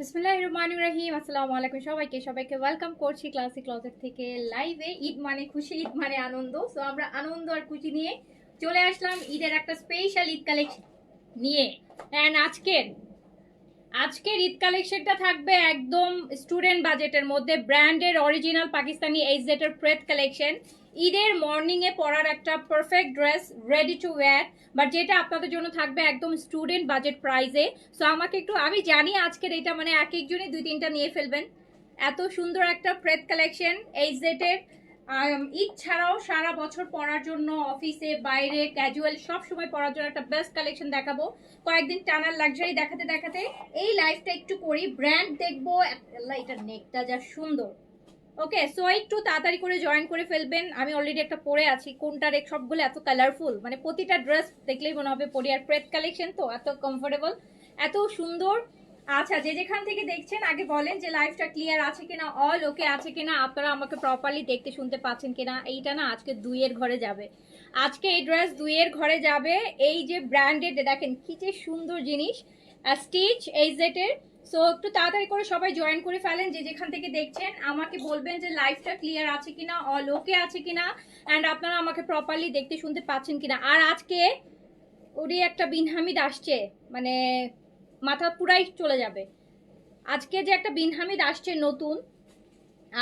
বিসমিল্লাহির রহমানির রহিম। আসসালামু আলাইকুম সবাইকে ওয়েলকাম করছি ক্লাসিক ক্লজেট থেকে লাইভে। ঈদ মানে খুশি, ঈদ মানে আনন্দ। সো আমরা আনন্দ আর খুশি নিয়ে চলে আসলাম ঈদের একটা স্পেশাল ঈদ কালেকশন নিয়ে। অ্যান্ড আজকের ঈদ কালেকশনটা থাকবে একদম স্টুডেন্ট বাজেটের মধ্যে, ব্র্যান্ডের অরিজিনাল পাকিস্তানি এইচজেড এর প্রেড কালেকশন। ঈদের মর্নিং এ পরার একটা perfect dress, ready to wire, but যেটা আপনাদের জন্য থাকবে একদম স্টুডেন্ট বাজেট প্রাইসে। সো আমাকে একটু, আমি জানি আজকের এটা মানে এক একজনই দুই তিনটা নিয়ে ফেলবেন। এত সুন্দর একটা প্রেড কালেকশন এইচজেড এর। ঈদ ছাড়াও সারা বছর পরার জন্য, অফিসে বাইরে ক্যাজুয়াল সব সময় পরার জন্য একটা বেস্ট কালেকশন দেখাবো। কয়েকদিন টানার লাক্সারি দেখাতে দেখাতে এই লাইফটা একটু করি, ব্র্যান্ড দেখবো। আল্লাহ, এটার নেকটা যা সুন্দর। ওকে, সো একটু তাড়াতাড়ি করে জয়েন করে ফেলবেন। আমি অলরেডি একটা পরে আছি, কোনটার সবগুলো এত কালারফুল, মানে প্রতিটা ড্রেস দেখলেই মনে হবে পরি। আর প্রেড কালেকশন তো এত কমফোর্টেবল, এত সুন্দর। আচ্ছা, যে যেখান থেকে দেখছেন আগে বলেন যে লাইভটা ক্লিয়ার আছে কিনা, অল ওকে আছে কিনা, আপনারা আমাকে প্রপারলি দেখতে শুনতে পাচ্ছেন কিনা। এইটা না আজকে দুইয়ের ঘরে যাবে, আজকে এই ড্রেস দুইয়ের ঘরে যাবে। এই যে ব্র্যান্ডেড, দেখেন কি যে সুন্দর জিনিস, স্টিচ এইচজেড এর। সো একটু তাড়াতাড়ি করে সবাই জয়েন করে ফেলেন, যে যেখান থেকে দেখছেন আমাকে বলবেন যে লাইভটা ক্লিয়ার আছে কিনা, অল ওকে আছে কিনা, অ্যান্ড আপনারা আমাকে প্রপারলি দেখতে শুনতে পাচ্ছেন কিনা। আর আজকে ওরই একটা বিন হামিদ আসছে, মানে মাথা পুরাই চলে যাবে। আজকে যে একটা বিন হামিদ আসছে নতুন,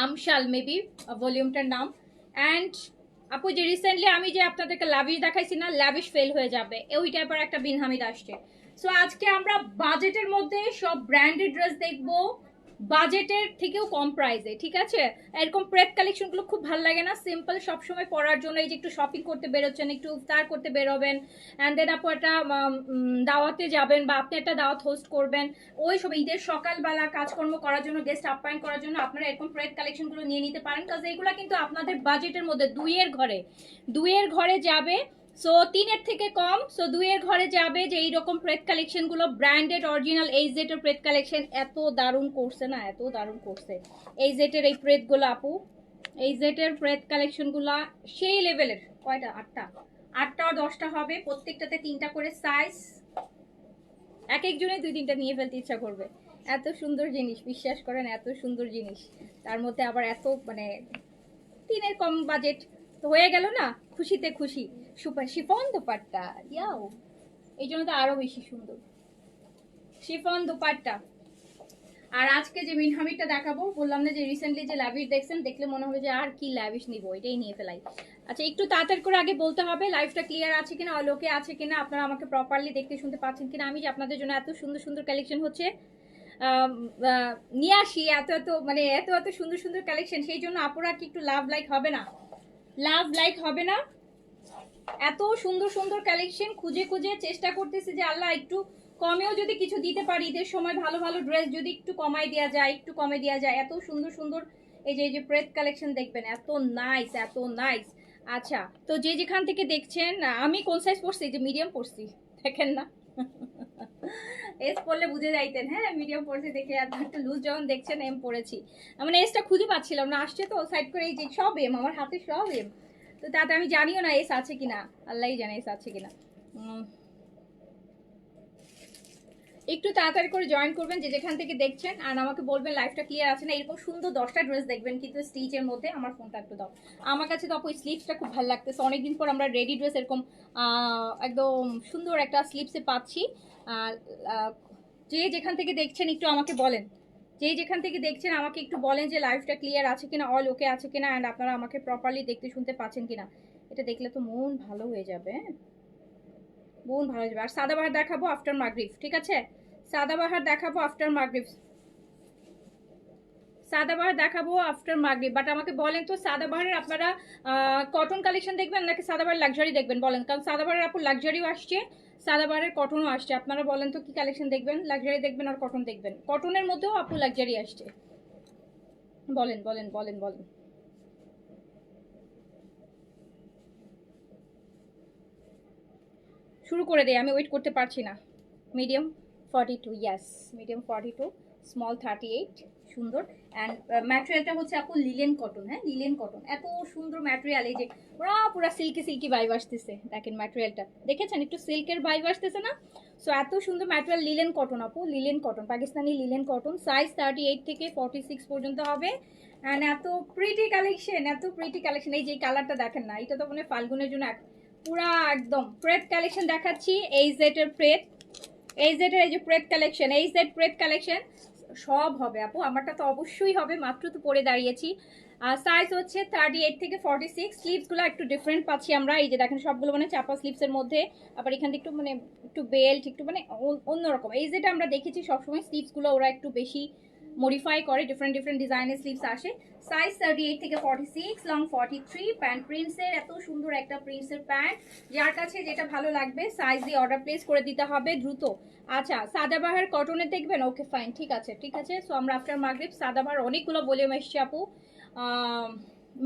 আমশাল মেবি ভলিউমটার নাম। অ্যান্ড আপু, যে রিসেন্টলি আমি যে আপনাদেরকে লাভিশ দেখাইছি না, লাভিশ ফেল হয়ে যাবে, ওই টাইপের একটা বিন হামিদ আসছে। সো আজকে আমরা বাজেটের মধ্যে সব ব্র্যান্ডেড ড্রেস দেখবো, বাজেটের থেকেও কম প্রাইসে, ঠিক আছে? এরকম প্রেড কালেকশনগুলো খুব ভালো লাগে না? সিম্পল সবসময় পরার জন্য, এই যে একটু শপিং করতে বেরোচ্ছেন, একটু ইফতার করতে বেরোবেন, অ্যান্ড দেন আপু একটা দাওয়াতে যাবেন, বা আপনি একটা দাওয়াত হোস্ট করবেন, ওই সব ঈদের সকালবেলা কাজকর্ম করার জন্য, গেস্ট আপ্যায়ন করার জন্য আপনারা এরকম প্রেড কালেকশনগুলো নিয়ে নিতে পারেন। কারণ এগুলো কিন্তু আপনাদের বাজেটের মধ্যে দুইয়ের ঘরে যাবে। সো তিনের থেকে কম, সো দুইয়ের ঘরে যাবে। যে এইরকম প্রেড কালেকশন গুলো ব্র্যান্ডেড অরিজিনাল এইচজেড এর প্রেড কালেকশন এত দারুণ করছে না, এত দারুণ করছে এইচজেড এর এই প্রেড গুলো আপু। এইচজেড এর প্রেড কালেকশন গুলা সেই লেভেলের। কয়টা? আটটা, আটটা আর 10টা হবে, প্রত্যেকটাতে 3টা করে সাইজ। এক একজনে দুই তিনটা নিয়ে ফেলতে ইচ্ছা করবে, এত সুন্দর জিনিস, বিশ্বাস করেন এত সুন্দর জিনিস। তার মধ্যে আবার এত মানে তিনের কম বাজেট, তো হয়ে গেল না খুশিতে খুশি। সুপার শিফন দোপাট্টা, ইয়াও, এই জন্য তো আরো বেশি সুন্দর শিফন দোপাট্টা। আর আজকে যে মিনহামিটা দেখাবো, বললাম না যে রিসেন্টলি যে ল্যাভিশ দেখছেন, দেখলে মনে হবে যে আর কি ল্যাভিশ নিবো, এটাই নিয়ে ফেলাই। আচ্ছা, একটু তাড়াতাড়ি করে আগে বলতে হবে লাইভটা ক্লিয়ার আছে কিনা, অলোকে আছে কিনা, আপনারা আমাকে প্রপারলি দেখতে শুনতে পাচ্ছেন কিনা। আমি যে আপনাদের জন্য এত সুন্দর সুন্দর কালেকশন হচ্ছে নিয়ে আসি, এত এত মানে এত এত সুন্দর সুন্দর কালেকশন, সেই জন্য আপুরা কি একটু লাভ লাইক হবে না? লাভ লাইক হবে না? এত সুন্দর সুন্দর কালেকশন খুঁজে খুঁজে চেষ্টা করতেছি যে আল্লাহ একটু কমেও যদি কিছু দিতে পারি, ঈদের সময় ভালো ভালো ড্রেস যদি একটু কমাই দেওয়া যায়, একটু কমে দেওয়া যায়। এত সুন্দর সুন্দর এই যে প্রেড কালেকশন দেখবেন, এত নাইস, এত নাইস। আচ্ছা, তো যে যেখান থেকে দেখছেন, আমি কোন সাইজ পরছি? যে মিডিয়াম পরছি, দেখেন না? এস পরলে বুঝে যাইতেন, হ্যাঁ মিডিয়াম পরছি দেখে। আর একটু লুজ যখন দেখছেন, এম পরেছি। মানে এসটা খুঁজে পাচ্ছিলাম না, আসছে তো সাইড করে, এই যে সব এম, আমার হাতে সব এম। তো তাতে আমি জানিও না এস আছে কিনা, আল্লাহই জানে এস আছে কিনা। একটু তাড়াতাড়ি করে জয়েন করবেন যে যেখান থেকে দেখছেন, আর আমাকে বলবেন লাইফটা ক্লিয়ার আছে না। এরকম সুন্দর 10টা ড্রেস দেখবেন কিন্তু স্টিচের মধ্যে। আমার ফোনটা একটু দাও, আমার কাছে তো ওই স্লিপসটা খুব ভালো লাগতেছে। অনেকদিন পর আমরা রেডি ড্রেস এরকম একদম সুন্দর একটা স্লিপসে পাচ্ছি। যে যেখান থেকে দেখছেন একটু আমাকে বলেন, যে যেখান থেকে দেখছেন আমাকে একটু বলেন যে লাইফটা ক্লিয়ার আছে কিনা, অল ওকে আছে কিনা, অ্যান্ড আপনারা আমাকে প্রপারলি দেখতে শুনতে পাচ্ছেন কিনা। এটা দেখলে তো মন ভালো হয়ে যাবে, হ্যাঁ মন ভালো হয়ে যাবে। আর সাদাবাহার দেখাবো আফটার মাগরিব, ঠিক আছে? সাদাবাহার দেখাবো আফটার মাগরিব, সাদাবাহার দেখাবো আফটার মাগরিব। বাট আমাকে বলেন তো সাদাবাহারের আপনারা কটন কালেকশন দেখবেন নাকি সাদাবাহার লাক্সারি দেখবেন বলেন, কারণ সাদাবাহারের আপু লাক্সারিও আসছে, সাদাবাহারের কটনও আসছে। আপনারা বলেন তো কি কালেকশন দেখবেন, লাক্সারি দেখবেন আর কটন দেখবেন? কটনের মধ্যেও আপু লাক্সারি আসছে, বলেন বলেন বলেন বলেন। শুরু করে দেই, আমি ওয়েট করতে পারছি না। মিডিয়াম 42, ইয়াস মিডিয়াম 42। স্মল 38, সুন্দর। অ্যান্ড ম্যাটেরিয়ালটা হচ্ছে আপু লিলেন কটন, হ্যাঁ লিলেন কটন, এত সুন্দর ম্যাটেরিয়াল। এই যে পুরা সিল্কি সিল্কি ভাইব আসতেছে, দেখেন ম্যাটেরিয়ালটা দেখেছেন, একটু সিল্কের ভাইব আসতেছে না? সো এত সুন্দর ম্যাটেরিয়াল, লিলেন কটন আপু, linen cotton, Pakistani linen cotton. Size 38 থেকে 46 পর্যন্ত হবে। অ্যান্ড এত প্রিটি কালেকশন, এত প্রিটি কালেকশন। এই যে কালারটা দেখেন না, এটা তো মানে ফাল্গুনের জন্য পুরা একদম প্রেপ কালেকশন দেখাচ্ছি। এই জেটের প্রেপ, এই জেটের এই যে প্রেপ কালেকশন, এই জেড প্রেপ কালেকশন সব হবে আপু, আমারটা তো অবশ্যই হবে, মাত্র তো পরে দাঁড়িয়েছি। সাইজ হচ্ছে 38 থেকে 46। স্লিভসগুলো একটু ডিফারেন্ট পাচ্ছি আমরা, এই যে দেখেন সবগুলো মানে চাপা স্লিভসের মধ্যে, আবার এখান থেকে একটু মানে একটু বেল্ট, একটু মানে অন্যরকম। এই যেটা আমরা দেখেছি সবসময় স্লিভসগুলো ওরা একটু বেশি মডিফাই করে, ডিফারেন্ট ডিফারেন্ট ডিজাইনের স্লিভস আসে। সাইজ 38 থেকে 46, লং 43, প্যান্ট প্রিন্টসের, এত সুন্দর একটা প্রিন্টসের প্যান্ট। যার কাছে যেটা ভালো লাগবে সাইজ দিয়ে অর্ডার প্লেস করে দিতে হবে দ্রুত। আচ্ছা, সাদাবাহার কটনের দেখবেন? ওকে ফাইন, ঠিক আছে ঠিক আছে। সো আমরা আফটার মাগরিব সাদাবাহার অনেকগুলো ভলিউম এসছে আপু,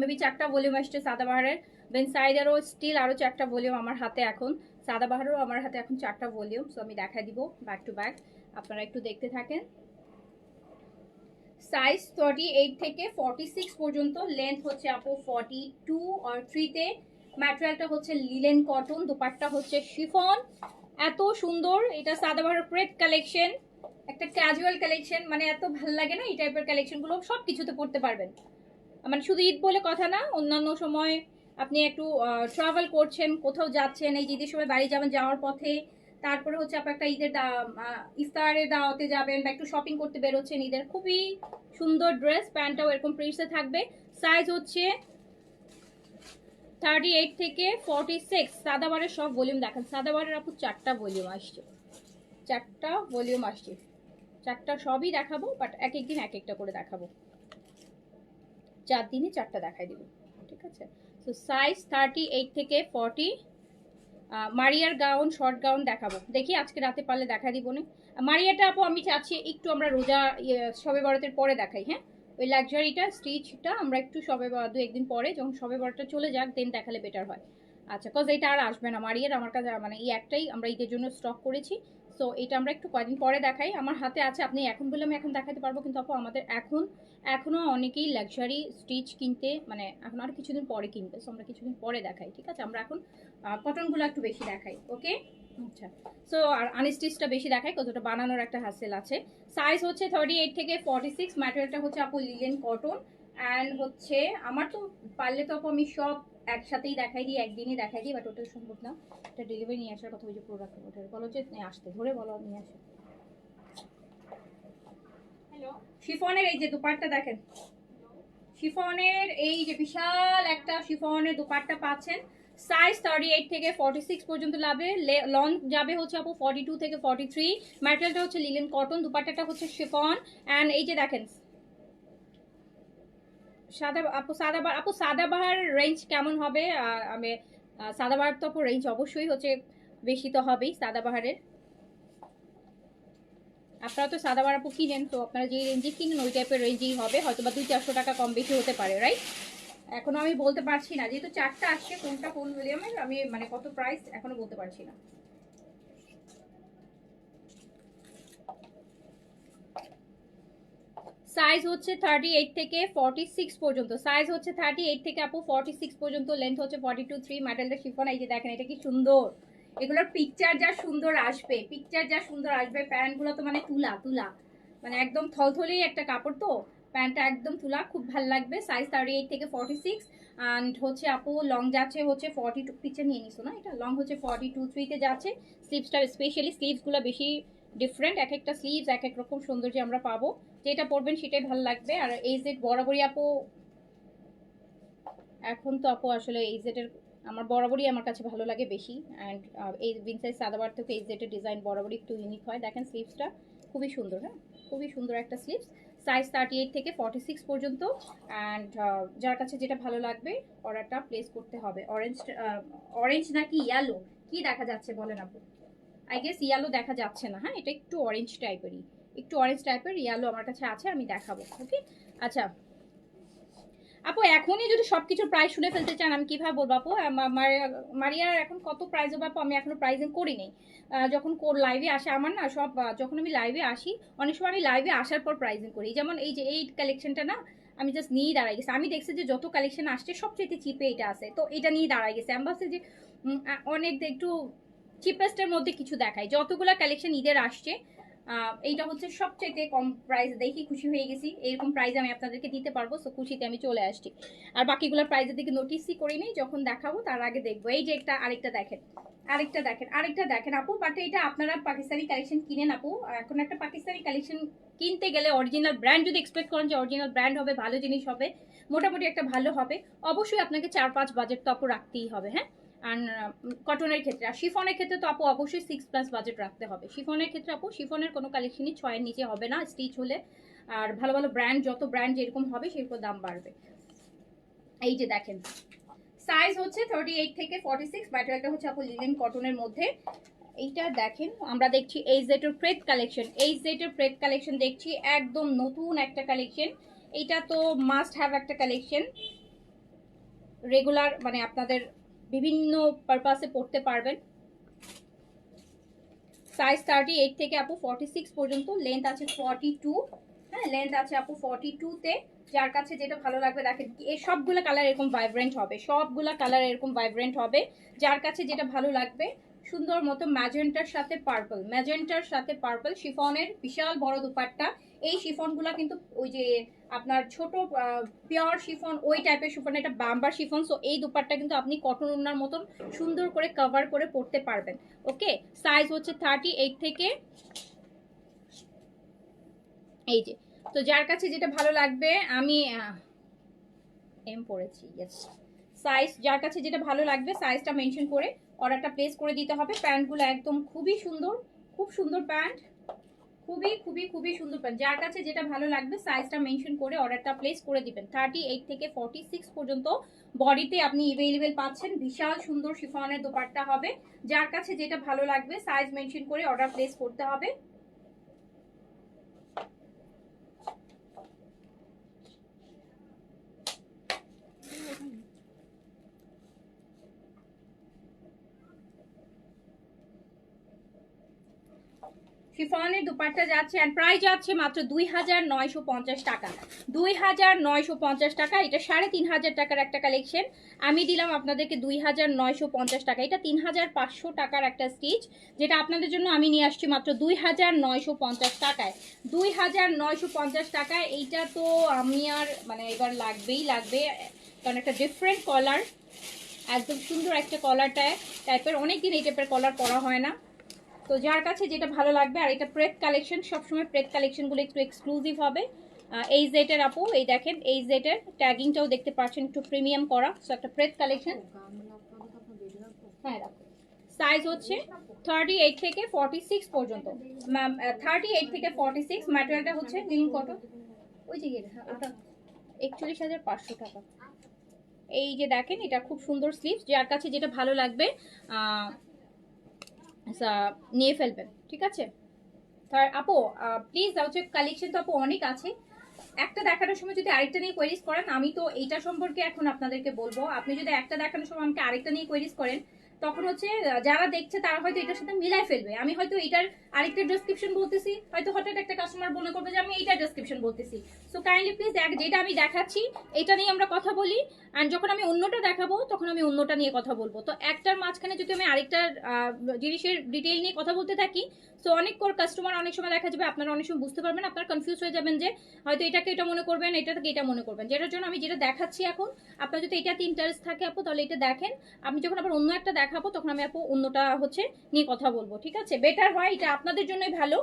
মেবি 4টা ভলিউম এসছে সাদাবাহারের। দেন সাইডেরও স্টিল আরও 4টা ভলিউম আমার হাতে এখন, সাদাবাহারও আমার হাতে এখন 4টা ভলিউম। সো আমি দেখাই দিব ব্যাক টু ব্যাক, আপনারা একটু দেখতে থাকেন। সাইজ 38 থেকে 46 পর্যন্ত, লেন্থ হচ্ছে আপু 42 আর 3-তে। ম্যাটেরিয়ালটা হচ্ছে লিলেন কটন, দোপাট্টা হচ্ছে শিফন। এত সুন্দর, এটা সাদাবাহার প্রেপ কালেকশন, একটা ক্যাজুয়াল কালেকশন, মানে এত ভালো লাগে না এই টাইপের কালেকশনগুলো, সব কিছুতে পড়তে পারবেন। মানে শুধু ঈদ বলে কথা না, অন্যান্য সময় আপনি একটু ট্রাভেল করছেন, কোথাও যাচ্ছেন, এই ঈদের সময় বাড়ি যাবেন, যাওয়ার পথে, তারপরে হচ্ছে আপনার একটা ঈদের ইফতারের দাওয়াতে যাবেন, বা একটু শপিং করতে বেরোচ্ছেন ঈদের, খুবই সুন্দর ড্রেস। প্যান্টটাও এরকম প্রিন্টসে থাকবে। সাইজ হচ্ছে 38 থেকে 46। সাদাবারের সব ভলিউম দেখেন, সাদাবারের আপু 4টা ভলিউম আসছে, 4টা ভলিউম আসছে, 4টা সবই দেখাবো, বাট এক একদিন এক একটা করে দেখাবো, 4 দিনে 4টা দেখাই দিব, ঠিক আছে? তো সাইজ 38 থেকে 40। মারিয়ার গাউন, শর্ট গাউন দেখাবো, দেখি আজকে রাতে পারলে দেখা দিব না। মারিয়াটা আপু আমি চাচ্ছি একটু আমরা রোজা শবে বরাতের পরে দেখাই, হ্যাঁ ওই লাক্সারিটা স্টিচটা আমরা একটু শবে 2-1 দিন পরে, যখন শবে বরাতটা চলে যাক দেন দেখালে বেটার হয়। আচ্ছা, কজ এটা আর আসবে না মারিয়ার আমার কাছে, মানে এই একটাই আমরা ঈদের জন্য স্টক করেছি। সো এটা আমরা একটু কয়েকদিন পরে দেখাই, আমার হাতে আছে, আপনি এখন বলে আমি এখন দেখাতে পারবো, কিন্তু আপু আমাদের এখনো অনেকেই লাক্সারি স্টিচ কিনতে, মানে এখন আর কিছুদিন পরে কিনবে, সো আমরা কিছুদিন পরে দেখাই, ঠিক আছে? আমরা এখন কটনগুলো একটু বেশি দেখাই, ওকে? আচ্ছা, সো আর আনস্টিচটা বেশি দেখাই, কতটা বানানোর একটা হাসেল আছে। সাইজ হচ্ছে 38 থেকে 46। ম্যাটেরিয়ালটা হচ্ছে আপু লিলেন কটন। অ্যান্ড হচ্ছে আমার তো পারলে তো আপু আমি সব একসাথেই দেখাই দিই, একদিনই দেখাই দিই, বাট ওটা সম্ভব না, এটা ডেলিভারি নিয়ে আসার কথা, ওই যে প্রোডাক্ট ওটার বলো যে আসতে ধরে বলো নিয়ে আসে। হ্যালো, শিফনের এই যে দুপাট্টা দেখেন, শিফনের এই যে বিশাল একটা শিফনের দুপাট্টা পাচ্ছেন। সাইজ 38 থেকে 46 পর্যন্ত লাভে, লং যাবে হচ্ছে আপু 42 থেকে 43। ম্যাটেরিয়ালটা হচ্ছে লিলেন কটন, দুপাট্টাটা হচ্ছে শিফন। অ্যান্ড এই যে দেখেন সাদাবাহার রেঞ্জ কেমন হবে? আমি সাদাবাহার তো আপু রেঞ্জ অবশ্যই হচ্ছে বেশি তো হবেই সাদাবাহারের। আপনারা তো সাদাবাহার আপু কিনেন, তো আপনারা যে রেঞ্জে কিনেন ওই টাইপের রেঞ্জেই হবে, হয়তো বা 200-400 টাকা কম বেশি হতে পারে, রাইট? এখনো আমি বলতে পারছি না, যেহেতু 4টা আসছে, কোনটা কোন ভলিউমের আমি মানে কত প্রাইস এখনো বলতে পারছি না। সাইজ হচ্ছে 38 থেকে 46 পর্যন্ত, সাইজ হচ্ছে 38 থেকে আপু 46 পর্যন্ত, লেন্থ হচ্ছে 42-3। ম্যাটেরিয়ালটা শিফন, এই যে দেখেন এটা কি সুন্দর, এগুলোর পিকচার যা সুন্দর আসবে, পিকচার যা সুন্দর আসবে। প্যান্টগুলো তো মানে তুলা তুলা, মানে একদম থলথলেই একটা কাপড়, তো প্যান্টটা একদম তুলা, খুব ভালো লাগবে। সাইজ 38 থেকে 46। অ্যান্ড হচ্ছে আপু লং যাচ্ছে হচ্ছে 42, পিকচার নিয়ে নিছো না, এটা লং হচ্ছে 42-3-তে যাচ্ছে। স্লিভসটা স্পেশালি স্লিভসগুলো বেশি ডিফারেন্ট, এক একটা স্লিভস এক এক রকম সৌন্দর্য আমরা পাবো, যেটা পরবেন সেটাই ভালো লাগবে। আর এই জেড বরাবরই আপু, এখন তো আপু আসলে এই জেডের আমার বরাবরই আমার কাছে ভালো লাগে বেশি। অ্যান্ড এই ভিনসাইজ সাদাবার থেকে এই জেডের ডিজাইন বরাবরই একটু ইউনিক হয়। দেখেন স্লিভসটা খুবই সুন্দর, হ্যাঁ খুবই সুন্দর একটা স্লিভস। সাইজ 38 থেকে 46 পর্যন্ত। অ্যান্ড যার কাছে যেটা ভালো লাগবে অর্ডারটা প্লেস করতে হবে। অরেঞ্জ নাকি ইয়েলো কি দেখা যাচ্ছে বলেন আপু? আই গেস ইয়েলো দেখা যাচ্ছে না, হ্যাঁ এটা একটু অরেঞ্জ টাইপেরই, একটু অরেঞ্জ টাইপের ইয়েলো আমার কাছে আছে, আমি দেখাবো, ওকে? আচ্ছা, আপু এখনই যদি সবকিছু প্রাইস শুনে ফেলতে চান আমি কিভাবে বলবো আপু? মারিয়ার এখন কত প্রাইস হবে আপু? আমি এখনো প্রাইসিং করিনি। যখন লাইভে আসে আমার না সব, যখন আমি লাইভে আসি অনেক সময় আমি লাইভে আসার পর প্রাইসিং করি। যেমন এই যে এই কালেকশনটা না আমি জাস্ট নিয়ে দাঁড়াই গেছি। আমি দেখছি যে যত কালেকশন আসছে সবচেয়ে চিপে এটা আছে, তো এটা নিয়ে দাঁড়াই গেছে। আমি ভাবছি যে অনেক একটু চিপেস্টের মধ্যে কিছু দেখায়। যতগুলো কালেকশন ঈদের আসছে এইটা হচ্ছে সবচেয়ে কম প্রাইস, দেখি খুশি হয়ে গেছি। এরকম প্রাইস আমি আপনাদেরকে দিতে পারবো, সো খুশিতে আমি চলে আসছি। আর বাকিগুলোর প্রাইসের দিকে নোটিসই করিনি, যখন দেখাবো তার আগে দেখবো। এই যে আরেকটা দেখেন, আরেকটা দেখেন আপু। বাট এটা আপনারা পাকিস্তানি কালেকশন কিনেন আপু। এখন একটা পাকিস্তানি কালেকশন কিনতে গেলে অরিজিনাল ব্র্যান্ড যদি এক্সপেক্ট করেন যে অরিজিনাল ব্র্যান্ড হবে, ভালো জিনিস হবে, মোটামুটি একটা ভালো হবে, অবশ্যই আপনাকে 4-5 বাজেট তো আপু রাখতেই হবে। হ্যাঁ, আর কটনের ক্ষেত্রে, আর শিফনের ক্ষেত্রে তো আপু অবশ্যই 6+ বাজেট রাখতে হবে। শিফনের ক্ষেত্রে আপু শিফনের কোনো কালেকশনই 6-এর নিচে হবে না স্টিচ হলে। আর ভালো ভালো ব্র্যান্ড, যত ব্র্যান্ড যেরকম হবে সেরকম দাম বাড়বে। এই যে দেখেন, সাইজ হচ্ছে 38 থেকে 46, ম্যাটেরিয়ালটা হচ্ছে আপু লিনেন কটনের মধ্যে। এইটা দেখেন, আমরা দেখছি এইচজেড এর প্রেট কালেকশন। এইচজেড এর প্রেট কালেকশন দেখছি, একদম নতুন একটা কালেকশন। এইটা তো মাস্ট হ্যাভ একটা কালেকশন, রেগুলার মানে আপনাদের বিভিন্ন পারপাসে পড়তে পারবেন। সাইজ 38 থেকে আপু 46 পর্যন্ত, লেন্থ আছে 42। হ্যাঁ, লেন্থ আছে আপু 42-তে। যার কাছে যেটা ভালো লাগবে দেখেন, এই সবগুলো কালার এরকম ভাইব্রেন্ট হবে, সবগুলো কালার এরকম ভাইব্রেন্ট হবে। যার কাছে যেটা ভালো লাগবে, সুন্দর মতো ম্যাজেন্টার সাথে পার্পল, ম্যাজেন্টার সাথে পার্পল, শিফনের বিশাল বড় দুপাট্টা। এই শিফনগুলা কিন্তু ওই যে আপনার ছোট পিওর শিফন, ওই টাইপের শিফন, এটা বাম্বার শিফন। সো এই দুপাট্টা কিন্তু আপনি কটন ওড়নার মতন সুন্দর করে কভার করে পরতে পারবেন। ওকে, সাইজ হচ্ছে 38 থেকে, এই যে। তো যার কাছে যেটা ভালো লাগবে, আমি এম পড়েছি, ইয়েস। সাইজ যার কাছে যেটা ভালো লাগবে সাইজটা মেনশন করে অর্ডারটা প্লেস করে দিতে হবে। প্যান্টগুলো একদম খুবই সুন্দর, খুব সুন্দর প্যান্ট, খুবই খুবই খুবই সুন্দর প্যান্ট। যার কাছে যেটা ভালো লাগবে সাইজটা মেনশন করে অর্ডারটা প্লেস করে দিবেন। 38 থেকে 46 পর্যন্ত বডিতে আপনি অ্যাভেলেবেল পাচ্ছেন। বিশাল সুন্দর শিফনের দোপাট্টা হবে। যার কাছে যেটা ভালো লাগবে সাইজ মেনশন করে অর্ডার প্লেস করতে হবে। শিফনের দুপাট্টা যাচ্ছে এন্ড প্রাইস যাচ্ছে মাত্র 2950 টাকা। 2950 টাকা। এটা 3500 টাকার একটা কালেকশন, আমি দিলাম আপনাদেরকে 2950 টাকা। এটা 3500 টাকার একটা স্টিচ, যেটা আপনাদের জন্য আমি নিয়ে আসছি মাত্র 2950 টাকায়। 2950 টাকায় এইটা তো আমি আর মানে এবার লাগবেই লাগবে, কারণ একটা ডিফারেন্ট কলার, একদম সুন্দর একটা কলার টাইপের। অনেকদিন এই টাইপের কলার পরা হয় না। তো যার কাছে যেটা ভালো লাগবে, আর এটা প্রেট কালেকশন, সবসময় প্রেট কালেকশনগুলো একটু এক্সক্লুসিভ হবে। এই জেটের আপু, এই দেখেন এই জেটের ট্যাগিংটাও দেখতে পাচ্ছেন, একটু প্রিমিয়াম করা। সো একটা প্রেট কালেকশন। হ্যাঁ, সাইজ হচ্ছে 38 থেকে 46 পর্যন্ত। 38 থেকে 46, ম্যাটেরিয়ালটা হচ্ছে লিনেন কটন। ওই যে ওটা 41,500 টাকা। এই যে দেখেন, এটা খুব সুন্দর স্লিভস। যার কাছে যেটা ভালো লাগবে নিয়ে ফেলবেন, ঠিক আছে। আপু প্লিজ হচ্ছে কালেকশন তো আপু অনেক আছে, একটা দেখানোর সময় যদি আরেকটা নিয়ে কোয়েরিজ করেন, আমি তো এইটা সম্পর্কে এখন আপনাদেরকে বলবো, আপনি যদি একটা দেখানোর সময় আমাকে আরেকটা নিয়ে কোয়েরিজ করেন, তখন হচ্ছে যারা দেখছে তারা হয়তো এটার সাথে মিলাই ফেলবে। আমি হয়তো এটার আরেকটা ডেসক্রিপশন বলতেছি, হয়তো হঠাৎ একটা কাস্টমার মনে করবে যে আমি এইটার ডেসক্রিপশন বলতেছি। সো কাইন্ডলি প্লিজ যেটা আমি দেখাচ্ছি এটা নিয়ে আমরা কথা বলি, আর যখন আমি অন্যটা দেখাবো তখন আমি অন্যটা নিয়ে কথা বলবো। তো একটার মাঝখানে যদি আমি আরেকটার জিনিসের ডিটেইল নিয়ে কথা বলতে থাকি, সো অনেক কাস্টমার অনেক সময় দেখা যাবে, আপনারা অনেক সময় বুঝতে পারবেন, আপনারা কনফিউজ হয়ে যাবেন যে হয়তো এটাকে এটা মনে করবেন, এটা থেকে এটা মনে করবেন। যেটার জন্য আমি যেটা দেখাচ্ছি এখন, আপনার যদি এটাতে ইন্টারেস্ট থাকে আপু তাহলে এটা দেখেন। আমি যখন আবার অন্য একটা দেখাবো তখন আমি আপু অন্যটা হচ্ছে নিয়ে কথা বলবো, ঠিক আছে। বেটার হয়, এটা আপনাদের জন্যই ভালো,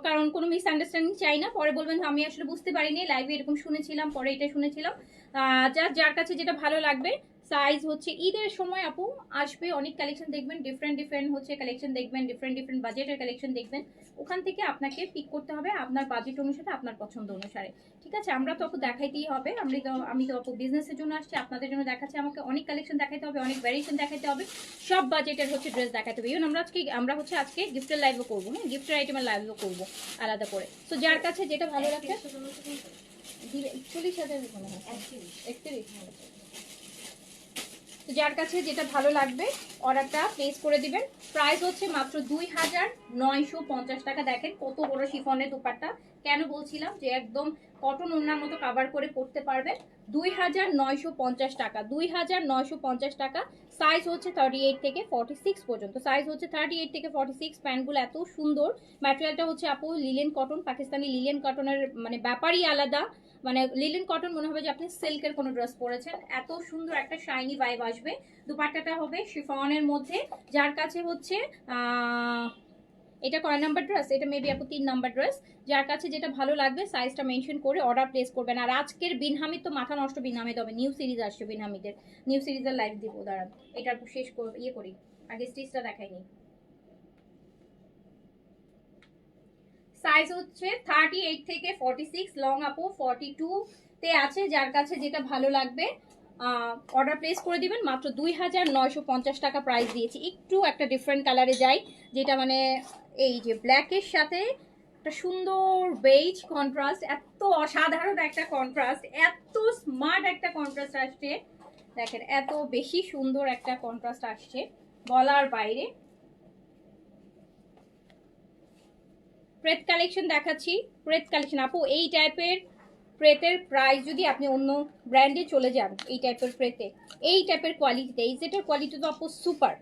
কারণ কোনো মিসআন্ডারস্ট্যান্ডিং চাই না। পরে বলবেন আমি আসলে বুঝতে পারিনি, লাইভে এরকম শুনেছিলাম, পরে এটা শুনেছিলাম। যার কাছে যেটা ভালো লাগবে। সাইজ হচ্ছে ঈদের সময় আপু আসবে, অনেক কালেকশন দেখবেন, ডিফারেন্ট ডিফারেন্ট হচ্ছে কালেকশন দেখবেন, ডিফারেন্ট ডিফারেন্ট বাজেটের কালেকশন দেখবেন। ওখান থেকে আপনাকে পিক করতে হবে আপনার বাজেট অনুসারে, আপনার পছন্দ অনুসারে, ঠিক আছে। আমরা তো আপু দেখাইতেই হবে, আমি তো আপু বিজনেসের জন্য আসছি, আপনাদের জন্য দেখাচ্ছি। আমাকে অনেক কালেকশন দেখাইতে হবে, অনেক ভ্যারিয়েশন দেখাইতে হবে, সব বাজেটের হচ্ছে ড্রেস দেখাতে হবে। ইভেন আমরা হচ্ছে আজকে গিফটের লাইভও করবো, হ্যাঁ, গিফটের আইটেমের লাইভও করবো আলাদা করে। তো যার কাছে যেটা ভালো লাগছে, 41,000 মনে হয়, 31। তো যার কাছে যেটা ভালো লাগবে অর্ডারটা প্লেস করে দিবেন। প্রাইস হচ্ছে মাত্র 2,950 টাকা। দেখেন কত বড় শিফনের দুপাট্টা, কেন বলছিলাম যে একদম কটন ওড়নার মতো কভার করে পরতে পারবেন। 2,950 টাকা, 2,950 টাকা। সাইজ হচ্ছে 38 থেকে 46 পর্যন্ত, সাইজ হচ্ছে 38 থেকে 46। প্যান্টগুলো এত সুন্দর, ম্যাটেরিয়ালটা হচ্ছে আপু লিলেন কটন, পাকিস্তানি লিলেন কটনের মানে ব্যাপারই আলাদা। মানে লিলেন কটন মনে হবে যে আপনি সিল্কের কোনো ড্রেস পরেছেন, এত সুন্দর একটা শাইনি ভাইব আসবে। দুপাট্টাটা হবে শিফনের মধ্যে। যার কাছে হচ্ছে এটা কয় নাম্বার ড্রেস, এটা মেবি আপু 3 নাম্বার ড্রেস। যার কাছে যেটা ভালো লাগবে সাইজটা মেনশন করে অর্ডার প্লেস করবেন। আর আজকের বিন হামিদ তো মাথা নষ্ট, বিন হামিদ হবে, নিউ সিরিজ আসছে বিন হামিদের, নিউ সিরিজের লাইভ দিব। দাঁড়ান এটার শেষ ইয়ে করি, আগে স্টিচটা দেখাইনি। সাইজ হচ্ছে 38 থেকে 46, লং আপু 42 তে আছে। যার কাছে যেটা ভালো লাগবে অর্ডার প্লেস করে দিবেন। মাত্র 2,950 টাকা প্রাইস দিয়েছি। একটু একটা ডিফারেন্ট কালারে যাই, যেটা মানে এই যে ব্ল্যাকের সাথে একটা সুন্দর বেজ কন্ট্রাস্ট, এত অসাধারণ একটা কন্ট্রাস্ট, এত স্মার্ট একটা কন্ট্রাস্ট আসছে। দেখেন এত বেশি সুন্দর একটা কন্ট্রাস্ট আসছে বলার বাইরে। প্রেত কালেকশন দেখাচ্ছি, প্রেত কালেকশন আপু এই টাইপের প্রেতের প্রাইস যদি আপনি অন্য ব্র্যান্ডে চলে যান, এই টাইপের প্রেতে এই টাইপের কোয়ালিটিতে, এই সেটের কোয়ালিটি তো আপু সুপার।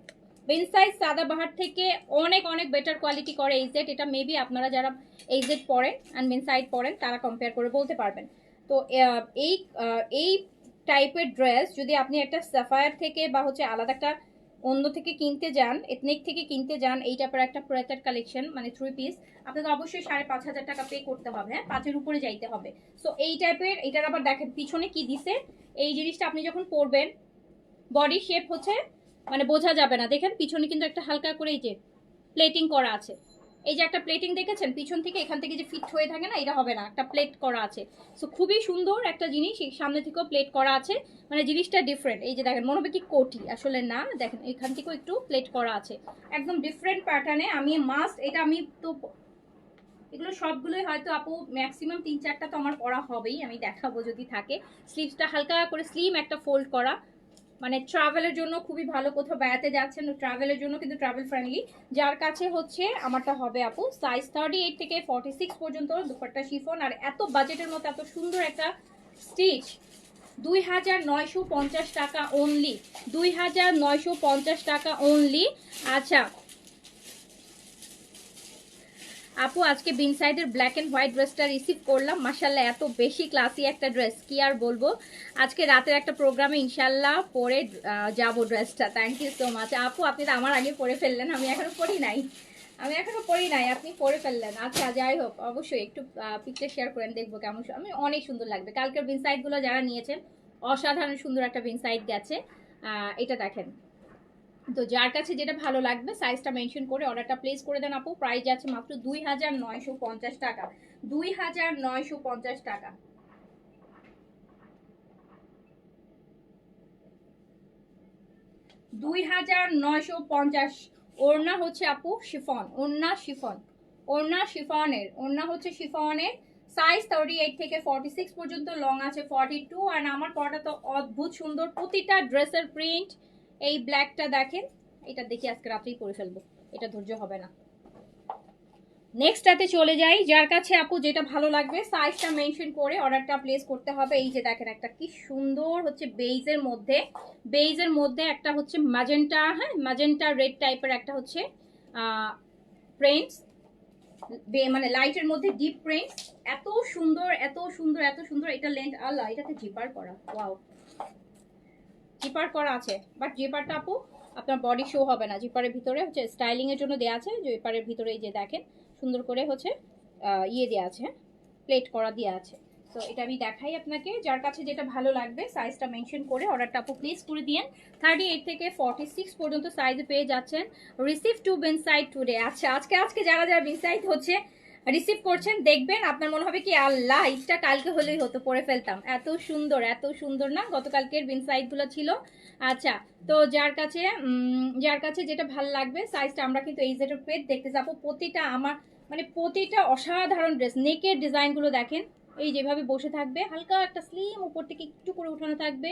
বেন সাইজ সাদাবাহার থেকে অনেক অনেক বেটার কোয়ালিটি করে এই সেট। এটা মেবি আপনারা যারা এই সেট পরেন অ্যান্ড বেন সাইড পরেন তারা কম্পেয়ার করে বলতে পারবেন। তো এই এই টাইপের ড্রেস যদি আপনি একটা সাফায়ার থেকে বা হচ্ছে আলাদা একটা অন্য থেকে কিনতে যান, এথনিক থেকে কিনতে যান, এই টাইপের একটা প্রেতের কালেকশন মানে 3 পিস, আপনাকে অবশ্যই 5,500 টাকা পে করতে হবে, হ্যাঁ 5-এর উপরে যাইতে হবে। সো এই টাইপের, এটার আবার দেখেন পিছনে কি দিছে, এই জিনিসটা আপনি যখন পরবেন বডি শেপ হচ্ছে মানে বোঝা যাবে না। দেখেন পিছনে কিন্তু একটা হালকা করে এই যে প্লেটিং করা আছে, এই যে একটা প্লেটিং দেখেছেন পিছন থেকে, এখান থেকে যে ফিট হয়ে থাকে না, এটা হবে না, একটা প্লেট করা আছে। সো খুবই সুন্দর একটা জিনিস, সামনে থেকেও প্লেট করা আছে, মানে জিনিসটা ডিফারেন্ট। এই যে দেখেন মনে হবে কি কোটি, আসলে না, দেখেন এখান থেকেও একটু প্লেট করা আছে, একদম ডিফারেন্ট প্যাটার্নে। আমি মাস্ট এটা, আমি তো এগুলো সবগুলোই হয়তো আপু ম্যাক্সিমাম 3-4টা তো আমার পরা হবেই, আমি দেখাবো যদি থাকে। স্লিভসটা হালকা করে স্লিম একটা ফোল্ড করা, মানে ট্রাভেলের জন্য খুবই ভালো, কোথাও বেড়াতে যাচ্ছেন ট্রাভেলের জন্য কিন্তু ট্রাভেল ফ্রেন্ডলি। যার কাছে হচ্ছে আমারটা হবে আপু সাইজ 38 থেকে 46 পর্যন্ত, দুপাট্টা শিফন। আর এত বাজেটের মতো এত সুন্দর একটা স্টিচ, 2,950 টাকা অনলি, 2,950 টাকা অনলি। আচ্ছা আপু আজকে বিন সাইডের ব্ল্যাক এন্ড হোয়াইট ড্রেসটা রিসিভ করলাম, মাশাআল্লাহ এত বেশি ক্লাসি একটা ড্রেস, কি আর বলবো। আজকে রাতের একটা প্রোগ্রামে ইনশাল্লাহ পরে যাব ড্রেসটা। থ্যাংক ইউ সো মাচ আপু, আপনি তো আমার আগে পরে ফেললেন, আমি এখনো পরি নাই, আমি এখনো পরি নাই, আপনি পরে ফেললেন। আচ্ছা যাই হোক, অবশ্যই একটু পিকচার শেয়ার করেন, দেখবো কেমন, আমি অনেক সুন্দর লাগবে। কালকের বিন সাইডগুলো যারা নিয়েছেন অসাধারণ সুন্দর একটা বিন সাইড গেছে। এটা দেখেন, তো যার কাছে যেটা ভালো লাগবে সাইজটা মেনশন করে অর্ডারটা প্লেস করে দেন আপু। প্রাইস আছে মাত্র 2,950 টাকা, 2,950 টাকা। ওড়না হচ্ছে আপু শিফন, ওড়না শিফন, ওড়না শিফনের, ওড়না হচ্ছে শিফনের। সাইজ 38 থেকে 46 পর্যন্ত, লং আছে 42। আর আমার পরাটা তো অদ্ভুত সুন্দর, প্রতিটা ড্রেসের প্রিন্ট। এই ব্ল্যাকটা দেখেন, এটা দেখি আজকে রাতেই পরে ফেলবো, এটা ধৈর্য হবে না। নেক্সটটাতে চলে যাই, যার কাছে আপু যেটা ভালো লাগবে সাইজটা মেনশন করে অর্ডারটা প্লেস করতে হবে। এই যে দেখেন একটা কি সুন্দর হচ্ছে বেইজের মধ্যে, বেইজের মধ্যে একটা হচ্ছে ম্যাজেন্টা, হ্যাঁ ম্যাজেন্টা রেড টাইপের একটা হচ্ছে প্রিন্টস, মানে লাইটের মধ্যে ডিপ প্রিন্টস, এত সুন্দর এত সুন্দর এত সুন্দর। এটা লেন্থ আল্লাহ, এটাতে জিপার করা, ওয়াও জিপার করা আছে, বাট জিপারটা আপু আপনার বডি শো হবে না। জিপারের ভিতরে হচ্ছে স্টাইলিং এর জন্য দেওয়া আছে, জিপারের ভিতরে এই যে দেখেন সুন্দর করে হচ্ছে ইয়ে দেওয়া আছে, প্লেট করা দেওয়া আছে। তো এটা আমি দেখাই আপনাকে, যার কাছে যেটা ভালো লাগবে সাইজটা মেনশন করে অর্ডারটা আপু প্লেস করে দিয়েন। 38 থেকে 46 পর্যন্ত সাইজে পেয়ে যাচ্ছেন। রিসিভ টু বিন সাইড টুডে। আচ্ছা আজকে আজকে যারা যারা বিন সাইড হচ্ছে রিসিভ করছেন, দেখবেন আপনার মনে হবে কি আল্লাহ এটা কালকে হলেই হতো, পরে ফেলতাম, এত সুন্দর এত সুন্দর না গতকালকের বিন সাইডগুলো ছিল। আচ্ছা তো যার কাছে যেটা ভালো লাগবে সাইজটা, আমরা কিন্তু এই যেটা পেট দেখতে যাবো, প্রতিটা আমার মানে প্রতিটা অসাধারণ ড্রেস, নেকের ডিজাইনগুলো দেখেন এই যেভাবে বসে থাকবে, হালকা একটা স্লিম উপর থেকে একটু করে উঠানো থাকবে,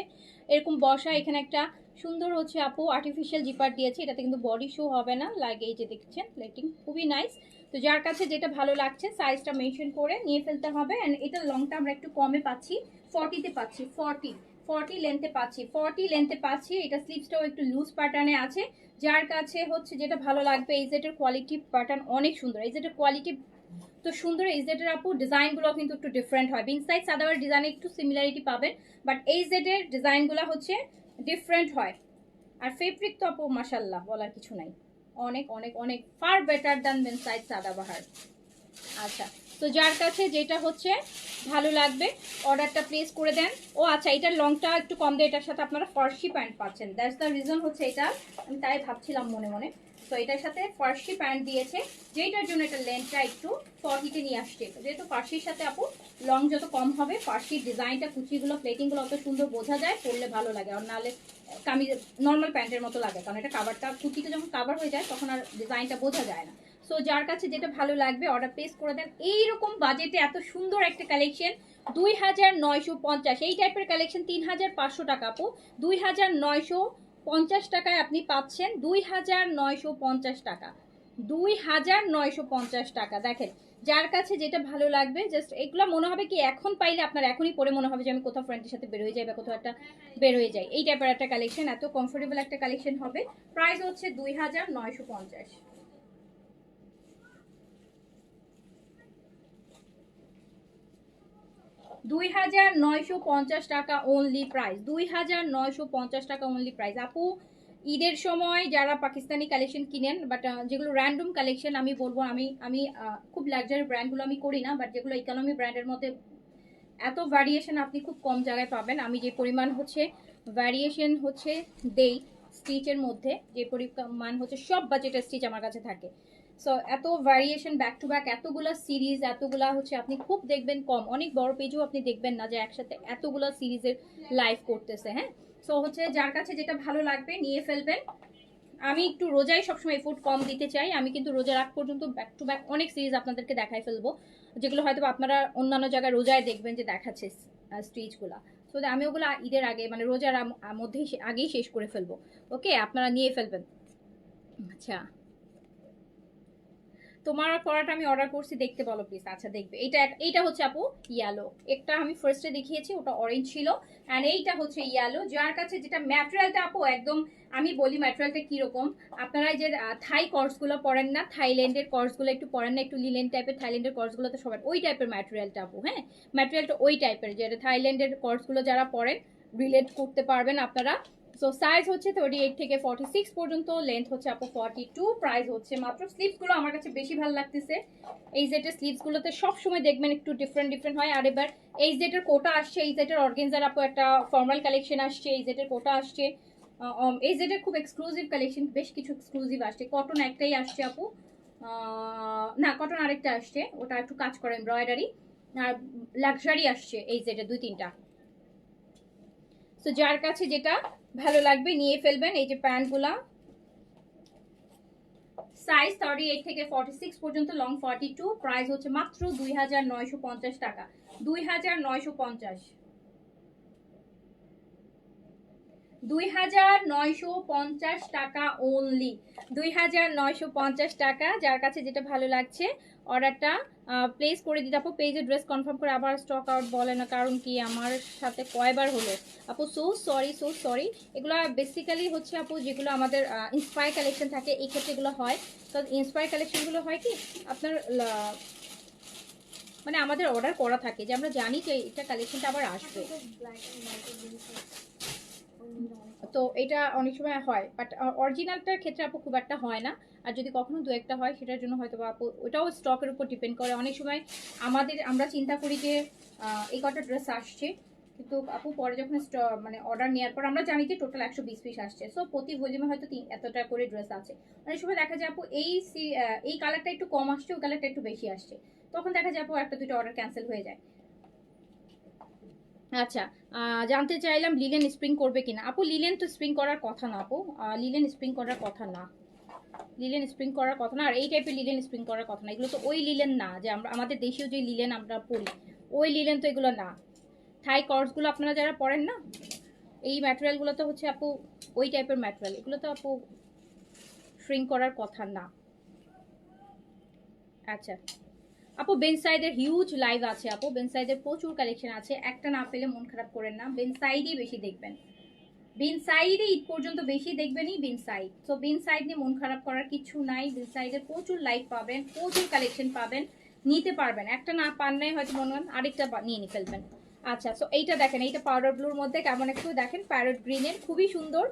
এরকম বসা। এখানে একটা সুন্দর হচ্ছে আপু আর্টিফিশিয়াল জিপার দিয়েছে, এটাতে কিন্তু বডি শো হবে না, লাগে এই যে দেখছেন লাইটিং খুবই নাইস। তো যার কাছে যেটা ভালো লাগছে সাইজটা মেনশন করে নিয়ে ফেলতে হবে। অ্যান্ড এটা লংটা আমরা একটু কমে পাচ্ছি, 40-তে পাচ্ছি, 40 লেন্থে পাচ্ছি, 40 লেন্থে পাচ্ছি। এটা স্লিভসটাও একটু লুজ প্যাটার্নে আছে। যার কাছে হচ্ছে যেটা ভালো লাগবে, এই যেটার কোয়ালিটি প্যাটার্ন অনেক সুন্দর, এই যেটার কোয়ালিটি তো সুন্দর। এই জেডের আপু ডিজাইনগুলো কিন্তু একটু ডিফারেন্ট হয়, বিন সাইড সাদাবার ডিজাইনে একটু সিমিলারিটি পাবেন, বাট এই জেডের ডিজাইনগুলো হচ্ছে ডিফারেন্ট হয়। আর ফেব্রিক তো আপু মাশাল্লাহ বলার কিছু নাই, অনেক অনেক অনেক ফার বেটার দ্যান বিন সাইড সাদাবাহার। আচ্ছা, তো যার কাছে যেটা হচ্ছে ভালো লাগবে অর্ডারটা প্লেস করে দেন। ও আচ্ছা, এটার লংটা একটু কম দেয়, এটার সাথে আপনারা ফার্সি প্যান্ট পাচ্ছেন, দ্যাটস দ্য রিজন হচ্ছে এটা, আমি তাই ভাবছিলাম মনে মনে। তো এটার সাথে ফার্সি প্যান্ট দিয়েছে, যেটার জন্য এটা লেন্থটা একটু 40-তে নিয়ে আসছে। যেহেতু ফার্সির সাথে আপু লং যত কম হবে, ফার্সির ডিজাইনটা, কুচিগুলো, প্লেটিংগুলো অত সুন্দর বোঝা যায়, পরলে ভালো লাগে। আর নাহলে কামিজ নর্মাল প্যান্টের মতো লাগে, কারণ এটা কাভারটা, কুচিতে যখন কাভার হয়ে যায় তখন আর ডিজাইনটা বোঝা যায় না। সো যার কাছে যেটা ভালো লাগবে অর্ডার প্লেস করে দেন। এইরকম বাজেটে এত সুন্দর একটা কালেকশন 2950, এই টাইপের কালেকশন 3500 টাকা আপু, 2950 টাকায় আপনি পাচ্ছেন, 2950 টাকা, 2950 টাকা। দেখেন যার কাছে যেটা ভালো লাগবে, জাস্ট এগুলো মনে হবে কি এখন পাইলে আপনার এখনই পরে মনে হবে যে আমি কোথাও ফ্রেন্ডের সাথে বের হয়ে যাই বা কোথাও একটা বের হয়ে যাই, এই টাইপের একটা কালেকশন, এত কমফোর্টেবল একটা কালেকশন হবে। প্রাইস হচ্ছে 2950। 2950 টাকা অনলি প্রাইস, 2950 টাকা অনলি প্রাইস আপু। ঈদের সময় যারা পাকিস্তানি কালেকশন কিনেন, বাট যেগুলো র্যান্ডম কালেকশন আমি বলবো, আমি আমি খুব লাক্সারি ব্র্যান্ডগুলো আমি করি না, বাট যেগুলো ইকোনমি ব্র্যান্ডের মধ্যে এত ভ্যারিয়েশন আপনি খুব কম জায়গায় পাবেন। আমি যে পরিমাণ হচ্ছে ভ্যারিয়েশন হচ্ছে দেই স্টিচের মধ্যে, যে পরিমাণ হচ্ছে সব বাজেটের স্টিচ আমার কাছে থাকে। সো এত ভ্যারিয়েশন ব্যাক টু ব্যাক, এতগুলা সিরিজ, এতগুলা হচ্ছে আপনি খুব দেখবেন কম, অনেক বড় পেজও আপনি দেখবেন না যে একসাথে এতগুলা সিরিজের লাইভ করতেছে। হ্যাঁ, সো হচ্ছে যার কাছে যেটা ভালো লাগবে নিয়ে ফেলবেন। আমি একটু রোজায় সবসময় এফোর্ট কম দিতে চাই, আমি কিন্তু রোজার আগ পর্যন্ত ব্যাক টু ব্যাক অনেক সিরিজ আপনাদেরকে দেখাই ফেলবো, যেগুলো হয়তো আপনারা অন্যান্য জায়গায় রোজায় দেখবেন যে দেখাচ্ছে স্টিচগুলা। সো আমি ওগুলো ঈদের আগে মানে রোজার মধ্যেই আগেই শেষ করে ফেলবো। ওকে, আপনারা নিয়ে ফেলবেন। আচ্ছা, তোমার পড়াটা আমি অর্ডার করছি, দেখতে বলো প্লিজ। আচ্ছা দেখবে, এইটা হচ্ছে আপু ইয়েলো, একটা আমি ফার্স্টে দেখিয়েছি ওটা অরেঞ্জ ছিল, অ্যান্ড এইটা হচ্ছে ইয়েলো। যার কাছে যেটা ম্যাটেরিয়ালটা আপু একদম, আমি বলি ম্যাটেরিয়ালটা কিরকম, আপনারা যে থাই কর্সগুলো পড়েন না, থাইল্যান্ডের কর্সগুলো একটু পড়েন না, একটু লিলেন টাইপের, থাইল্যান্ডের কর্সগুলো তো সবার ওই টাইপের ম্যাটেরিয়ালটা আপু। হ্যাঁ, ম্যাটেরিয়ালটা ওই টাইপের, যে থাইল্যান্ডের কর্সগুলো যারা পড়েন রিলেট করতে পারবেন আপনারা। সো সাইজ হচ্ছে 38 থেকে 46 পর্যন্ত, লেন্থ হচ্ছে আপু 42, প্রাইস হচ্ছে মাত্র। স্লিভসগুলো আমার কাছে বেশি ভালো লাগতেছে, এই জেটের স্লিভসগুলোতে সবসময় দেখবেন একটু ডিফারেন্ট ডিফারেন্ট হয়। আর এবার এই জেটের কোটা আসছে, এই জেটের অর্গেনজার আপু একটা ফর্মাল কালেকশন আসছে, এই জেটের কোটা আসছে, এই জেটের খুব এক্সক্লুসিভ কালেকশন, বেশ কিছু এক্সক্লুসিভ আসছে। কটন একটাই আসছে আপু, না কটন আরেকটা আসছে, ওটা একটু কাজ করে এমব্রয়ডারি, আর লাক্সারি আসছে এই জেটের 2-3টা। সো যার কাছে যেটা ভালো লাগবে নিয়ে ফেলবেন। এই যে প্যান্টগুলা সাইজ 38 থেকে 46 পর্যন্ত, লং 42, প্রাইস হচ্ছে মাত্র 2950 টাকা, 2950, 2950 টাকা অনলি, 2950 টাকা। যার কাছে যেটা ভালো লাগছে অর্ডারটা প্লেস করে দিতে আপু। পেজে ড্রেস কনফার্ম করে আবার স্টক আউট বলে না, কারণ কি আমার সাথে কয়বার হলো আপু, সো সরি সো সরি। এগুলো বেসিক্যালি হচ্ছে আপু যেগুলো আমাদের ইন্সপায়ার কালেকশন থাকে, এই ক্ষেত্রে এগুলো হয়। তো ইন্সপায়ার কালেকশনগুলো হয় কি আপনার মানে আমাদের অর্ডার করা থাকে, যে আমরা জানি যে এটা কালেকশনটা আবার আসবে, তো এটা অনেক সময় হয়, বাট অরিজিনালটার ক্ষেত্রে আপু খুব একটা হয় না। আর যদি কখনো দু একটা হয় সেটার জন্য হয়তো আপু ওটাও স্টকের উপর ডিপেন্ড করে। অনেক সময় আমরা চিন্তা করি যে এই কটা ড্রেস আসছে, কিন্তু আপু পরে যখন মানে অর্ডার নেওয়ার পর আমরা জানি যে টোটাল 120 পিস আসছে, সো প্রতি ভলিউমে হয়তো এতটা করে ড্রেস আছে। অনেক সময় দেখা যায় আপু এই কালারটা একটু কম আসছে, ওই কালারটা একটু বেশি আসছে, তখন দেখা যায় আপু একটা দুটো অর্ডার ক্যান্সেল হয়ে যায়। আচ্ছা, জানতে চাইলাম লিলেন স্প্রিং করবে কিনা আপু। লিলেন তো স্প্রিং করার কথা না আপু, লিলেন স্প্রিং করার কথা না, লিলেন স্প্রিং করার কথা না। আর এই টাইপের লিলেন স্প্রিং করার কথা না, এগুলো তো ওই লিলেন না যে আমরা আমাদের দেশীয় যে লিলেন আমরা পরি, ওই লিলেন তো এগুলো না। থাই কর্সগুলো আপনারা যারা পরেন না, এই ম্যাটেরিয়ালগুলো তো হচ্ছে আপু ওই টাইপের ম্যাটেরিয়াল, এগুলো তো আপু শ্রিঙ্ক করার কথা না। আচ্ছা আপু বেনসাইডের হিউজ লাইভ আছে আপু, বেনসাইডের প্রচুর কালেকশন আছে, একটা না পেলে মন খারাপ করেন না, বেনসাইডই বেশি দেখবেন, বিনসাইডে ঈদ পর্যন্ত বেশি দেখবেনই বিনসাইড। তো বিনসাইড নিয়ে মন খারাপ করার কিছু নাই, বিনসাইডের প্রচুর লাইভ পাবেন, প্রচুর কালেকশন পাবেন, নিতে পারবেন, একটা না পান নাই হয়তো মনে হয় আরেকটা নিয়ে ফেলবেন। আচ্ছা সো এইটা দেখেন, এইটা পাউডার ব্লুর মধ্যে কেমন একটু দেখেন, প্যারট গ্রিনের, খুবই সুন্দর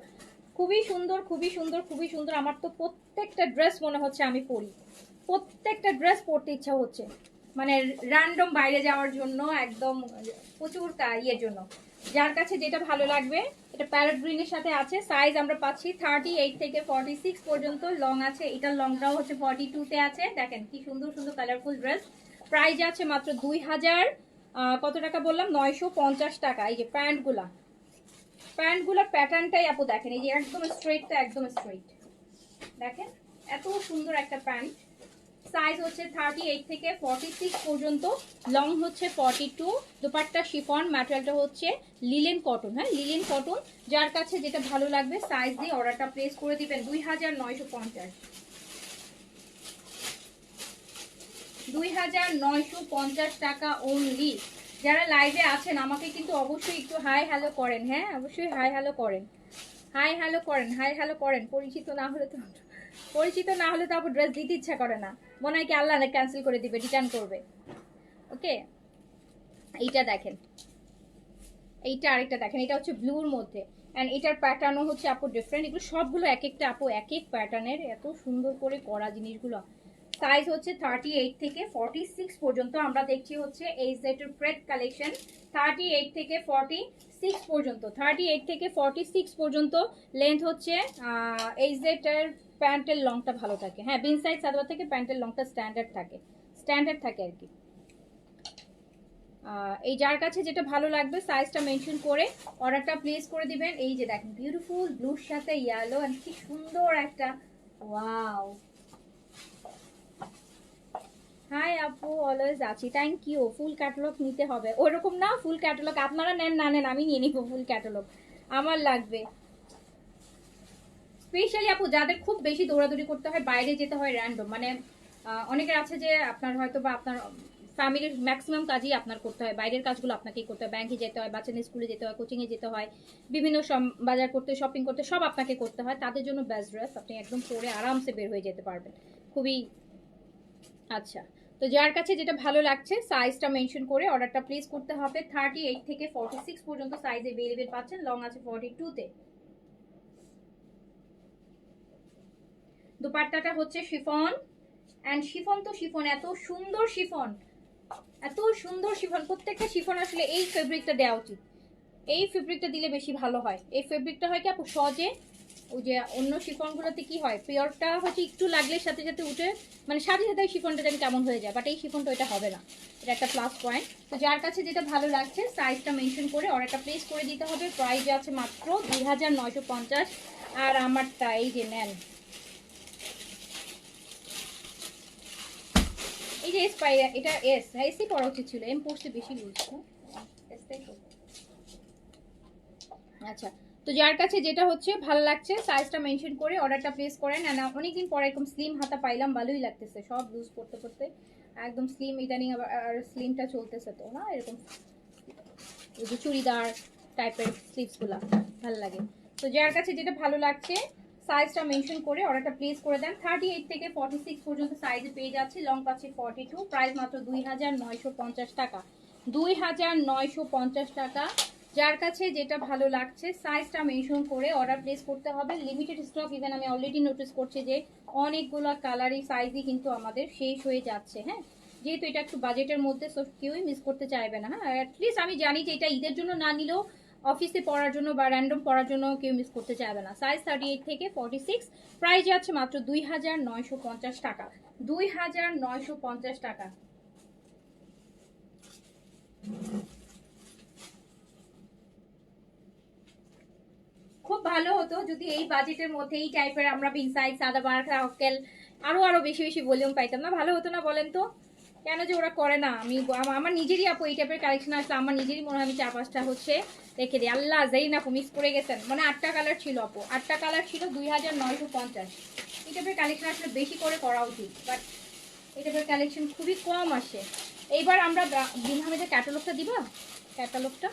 খুবই সুন্দর খুবই সুন্দর খুবই সুন্দর। আমার তো প্রত্যেকটা ড্রেস মনে হচ্ছে আমি পরি, প্রত্যেকটা ড্রেস পরতে ইচ্ছা হচ্ছে, মানে র্যান্ডম বাইরে যাওয়ার জন্য একদম প্রচুর ইয়ের জন্য। যার কাছে যেটা ভালো লাগবে, এটা প্যারট গ্রিনের সাথে আছে, সাইজ আমরা পাচ্ছি 38 থেকে 46 পর্যন্ত লং আছে, এটার লংটাও হচ্ছে 42 তে আছে। দেখেন কি সুন্দর সুন্দর কালারফুল ড্রেস, প্রাইস আছে মাত্র 2000 কত টাকা বললাম, 950 টাকা। এই যে প্যান্টগুলোর প্যাটার্নটাই আপু দেখেন, এই যে একদম স্ট্রেটটা একদম স্ট্রেট, দেখেন এত সুন্দর একটা প্যান্ট। সাইজ হচ্ছে 38 থেকে 46 পর্যন্ত, লং হচ্ছে 42, দোপাট্টা শিফন, ম্যাটেরিয়ালটা হচ্ছে লিলেন কটন, হ্যাঁ লিলেন কটন। যার কাছে যেটা ভালো লাগবে সাইজ দিয়ে অর্ডারটা প্লেস করে দিবেন। 2950, 2950 টাকা অনলি। যারা লাইভে আছেন আমাকে কিন্তু অবশ্যই একটু হাই হ্যালো করেন, হ্যাঁ অবশ্যই হাই হ্যালো করেন, হাই হ্যালো করেন, হাই হ্যালো করেন। পরিচিত না হলে তো আপনার ড্রেস দিতে ইচ্ছা করে না, মনে হয় কি আল্লাহ না ক্যান্সেল করে দিবে, রিটার্ন করবে। ওকে এইটা দেখেন, এইটা আরেকটা দেখেন, এটা হচ্ছে ব্লুর মধ্যে, অ্যান্ড এটার প্যাটার্নও হচ্ছে আপু ডিফারেন্ট। এগুলো সবগুলো এক একটা আপু এক এক প্যাটার্নের, এত সুন্দর করে করা জিনিসগুলো। সাইজ হচ্ছে 38 থেকে 46 পর্যন্ত। আমরা দেখছি হচ্ছে এই সেটের প্রেড কালেকশন 38 থেকে 46 পর্যন্ত, 38 থেকে 46 পর্যন্ত লেন্থ হচ্ছে। এই সেটের প্যান্টের লংটা ভালো থাকে, হ্যাঁ বিন সাইজ সালোয়ার থেকে প্যান্টের লংটা স্ট্যান্ডার্ড থাকে আর কি। এই যার কাছে যেটা ভালো লাগবে সাইজটা মেনশন করে অর্ডারটা প্লেস করে দিবেন। এই যে দেখেন বিউটিফুল ব্লুর সাথে ইয়েলো, এন্ড কি সুন্দর একটা, ওয়াও। হাই আপু অলওয়েজ আছি, থ্যাংক ইউ। ফুল ক্যাটালগ নিতে হবে, ওরকম না ফুল ক্যাটালগ আপনারা নেন না নেন, আমি নিয়ে নিব ফুল ক্যাটালগ, আমার লাগবে। স্পেশালি আপু যাদের খুব বেশি দৌড়াদৌড়ি করতে হয়, বাইরে যেতে হয় র্যান্ডম, মানে অনেকের আছে যে আপনার হয়তো বা আপনার ফ্যামিলির ম্যাক্সিমাম কাজই আপনার করতে হয়, বাইরের কাজগুলো আপনাকেই করতে হয়, ব্যাংকে যেতে হয়, বাচ্চাদের স্কুলে যেতে হয়, কোচিংয়ে যেতে হয়, বিভিন্ন বাজার করতে, শপিং করতে, সব আপনাকে করতে হয়, তাদের জন্য বেস্ট ড্রেস, আপনি একদম পরে আরামসে বের হয়ে যেতে পারবেন, খুবই। আচ্ছা তো যার কাছে যেটা ভালো লাগছে সাইজটা মেনশন করে অর্ডারটা প্লেস করতে হবে। 38 থেকে 46 পর্যন্ত সাইজ अवेलेबल পাচ্ছেন, লং আছে 42 তে। দুপাট্টাটা হচ্ছে শিফন, এন্ড শিফন তো শিফন, এত সুন্দর শিফন, এত সুন্দর শিফন, প্রত্যেকটা শিফন আসলে এই ফেব্রিকটা দেওয়া উচিত, এই ফেব্রিকটা দিলে বেশি ভালো হয়। এই ফেব্রিকটা হয় কি আপু সহজে, ওই যে অন্য শিফনগুলোতে কি হয় পিওরটা হচ্ছে একটু লাগলে সাথে সাথে উঠে, মানে সাথে সাথে শিফনটা যেন কেমন হয়ে যায়, বাট এই শিফনটা এটা হবে না, এটা একটা প্লাস পয়েন্ট। তো যার কাছে যেটা ভালো লাগছে সাইজটা মেনশন করে অর্ডারটা প্লেস করে দিতে হবে। প্রাইস আছে মাত্র 2950। আর আমারটা এই যে নেন, এই যে এস পাই, এটা এসই পড়া উচিত ছিল, এম পড়তে বেশি বুঝছো। আচ্ছা তো যার কাছে যেটা হচ্ছে ভালো লাগছে সাইজটা মেনশন করে অর্ডারটা প্লেস করেন। আর অনেকদিন পরে এরকম স্লিম হাতা পাইলাম, ভালোই লাগতেছে, সব লুজ করতে করতে একদম স্লিম, ইদানিং আর স্লিমটা চলতেছে তো না, এরকম এই যে চুড়িদার টাইপের স্লিভসগুলো ভালো লাগে। তো যার কাছে যেটা ভালো লাগছে সাইজটা মেনশন করে অর্ডারটা প্লেস করে দেন। 38 থেকে 46 পর্যন্ত সাইজে পেয়ে যাচ্ছে, লং পাচ্ছে 42, প্রাইস মাত্র 2950 টাকা, 2950 টাকা। যার কাছে যেটা ভালো লাগছে সাইজটা মেনশন করে অর্ডার প্লেস করতে হবে। লিমিটেড স্টক, ইভেন আমি অলরেডি নোটিস করছি যে অনেকগুলো কালারই সাইজই কিন্তু আমাদের শেষ হয়ে যাচ্ছে, হ্যাঁ যেহেতু এটা একটু বাজেটের মধ্যে, সো কেউই মিস করতে চাইবে না। হ্যাঁ অ্যাটলিস্ট আমি জানি যে এটা ঈদের জন্য না নিলেও অফিসে পড়ার জন্য বা র্যান্ডম পড়ার জন্য কেউ মিস করতে চাইবে না। সাইজ 38 থেকে 46, প্রাইস যাচ্ছে মাত্র 2950 টাকা, 2950 টাকা। খুব ভালো হতো যদি এই বাজেটের মধ্যে এই টাইপের আমরা বিন সাইজ, সাদাবাহার, হকেল আরো বেশি বেশি ভলিউম পাইতাম, না ভালো হতো না বলেন তো? কেন যে ওরা করে না, আমি আমার নিজেরই আপু এই টাইপের কালেকশন আসলে আমার নিজেরই মনে হয় আমি 4-5টা হচ্ছে রেখে দিই। আল্লাহ যেই না আপু মিস করে গেছেন, মানে 8টা কালার ছিল আপু, 8টা কালার ছিল 2950। এই টাইপের কালেকশন আসলে বেশি করে করা উচিত, বাট এই টাইপের কালেকশন খুবই কম আসে। এইবার আমরা বিনহামিদের ক্যাটালগটা দিব, ক্যাটালগটা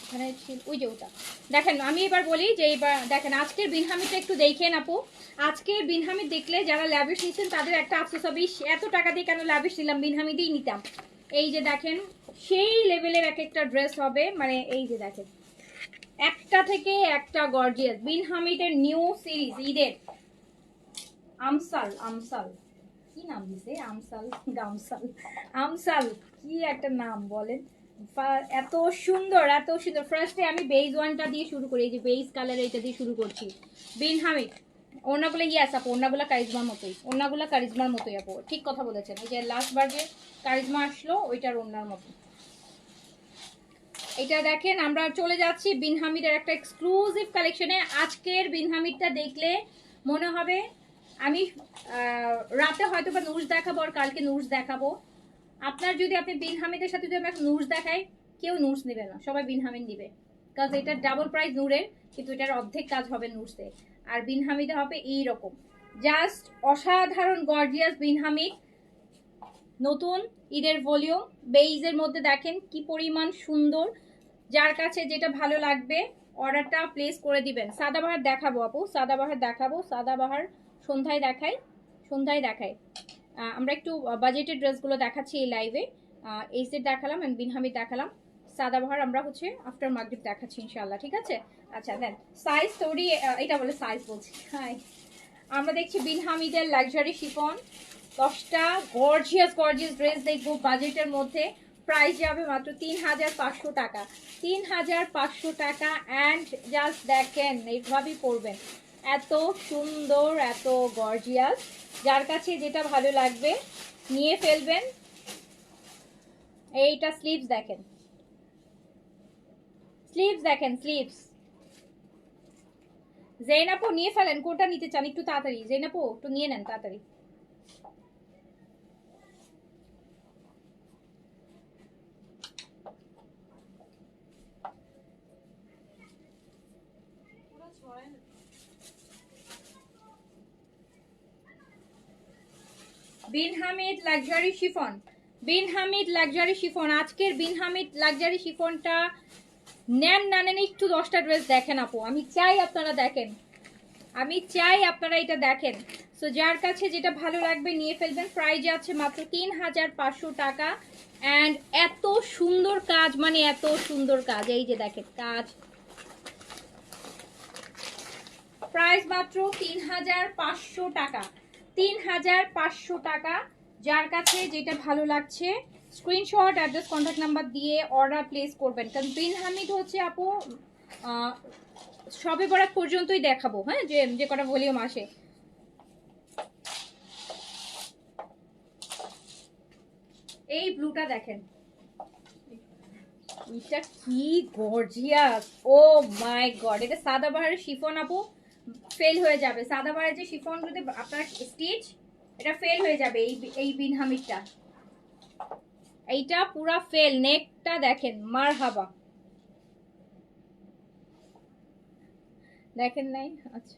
এখানে ওই যে ওটা দেখেন। আমি এবার বলি যে এবার দেখেন আজকের বিনহামিদটা একটু দেখেন আপু। আজকের বিনহামিদ দেখলে যারা ল্যাভিশ নিচ্ছেন তাদের একটা আফসোস হবে, এত টাকা দিয়ে কেন ল্যাভিশ নিলাম, বিনহামিদেই নিতাম। এই যে দেখেন সেই লেভেলের এক একটা ড্রেস হবে, মানে এই যে দেখেন একটা থেকে একটা গর্জিয়াস। বিনহামিদের নিউ সিরিজ ঈদের আমসাল, আমসাল কি নাম দিছে, আমসাল গামসাল, আমসাল কি একটা নাম বলেন, এত সুন্দর এত সুন্দর। ফার্স্টে আমি বেজ ওয়ানটা দিয়ে শুরু করি, এই যে বেজ কালার এটা দিয়ে শুরু করছি। বিনহামিদ ওনাগুলো ইয়াস আপু, ওনাগুলো কারিজমার মতোই, ওনাগুলো কারিজমার মতোই আপু, ঠিক কথা বলেছেন। এই যে লাস্ট বার যে কারিজমা আসলো ওইটার ওনার মতো। এটা দেখেন আমরা চলে যাচ্ছি বিনহামিদের একটা এক্সক্লুসিভ কালেকশনে। আজকের বিনহামিদটা দেখলে মনে হবে আমি রাতে হয়তো বা নুরস দেখাবো আর কালকে নুরস দেখাবো। আপনার যদি আপনি বিনহামিদের সাথে যদি আমি নুরস দেখাই, কেউ নুরস নেবে না, সবাই বিনহামিদ নিবে, কারণ এটা ডাবল প্রাইস নূরের, কিন্তু এটার অর্ধেক কাজ হবে নুরসে, আর বিনহামিদে হবে এইরকম জাস্ট অসাধারণ গর্জিয়াস বিনহামিদ। নতুন ঈদের ভলিউম বেইজের মধ্যে দেখেন কি পরিমাণ সুন্দর। যার কাছে যেটা ভালো লাগবে অর্ডারটা প্লেস করে দিবেন। সাদাবাহার দেখাবো আপু, সাদাবাহার দেখাবো, সাদাবাহার সন্ধ্যায় দেখাই, সন্ধ্যায় দেখাই। আমরা একটু বাজেটের ড্রেসগুলো দেখাচ্ছি এই লাইভে। এই সেট দেখালাম, বিনহামিদ দেখালাম, সাদাবাহার আমরা হচ্ছে আফটার মাগরিব দেখাচ্ছি ইনশাআল্লাহ, ঠিক আছে। আচ্ছা দেন সাইজ স্টোরি, এটা বলে সাইজ বলছি, হ্যাঁ আমরা দেখছি বিনহামিদের লাক্সারি শিফন 10টা গর্জিয়াস গর্জিয়াস ড্রেস দেখবো বাজেটের মধ্যে। প্রাইস যাবে মাত্র 3500 টাকা, 3500 টাকা। অ্যান্ড জাস্ট দেখেন এইভাবেই পরবেন, এত সুন্দর এত গর্জিয়াস। যার কাছে যেটা ভালো লাগবে নিয়ে ফেলবেন। এইটা স্লিভস দেখেন, স্লিভস দেখেন, স্লিভস। জেনাপু নিয়ে ফেলেন, কোনটা নিতে চান একটু তাড়াতাড়ি, জেনাপু একটু নিয়ে নেন তাড়াতাড়ি। Binhamid luxury chiffon, Binhamid luxury chiffon. আজকের বিনহামিদ লাক্সারি শিফনটা নেন না নেন একটু 10টা ড্রেস দেখেন আপু, আমি চাই আপনারা দেখেন, আমি চাই আপনারা এটা দেখেন। সো যার কাছে যেটা ভালো লাগবে নিয়ে ফেলবেন। প্রাইস আছে মাত্র 3500 টাকা। অ্যান্ড এত সুন্দর কাজ, মানে এত সুন্দর কাজ, এই যে দেখেন কাজ। প্রাইস মাত্র 3500 টাকা, 3500 টাকা। যার কাছে যেটা ভালো লাগছে স্ক্রিনশট অ্যাড্রেস কন্ট্যাক্ট নাম্বার দিয়ে অর্ডার প্লেস করবেন। কারণ বিনহামিদ হচ্ছে আপু সবে বরাত পর্যন্তই দেখাবো, হ্যাঁ যে কটা ভলিউম আসে। এই ব্লুটা দেখেন, এটা কি গর্জিয়াস, ও মাই গড। এটা সাদাবাহারের শিফন আপু, ফেল হয়ে যাবে। সাদাবাহারের যে শিফন যদি আপনার স্টিচ, এটা ফেল হয়ে যাবে। এই বিনহামিদটা এইটা পুরা ফেল। নেকটা দেখেন, মারহাবা, দেখেন নাই? আচ্ছা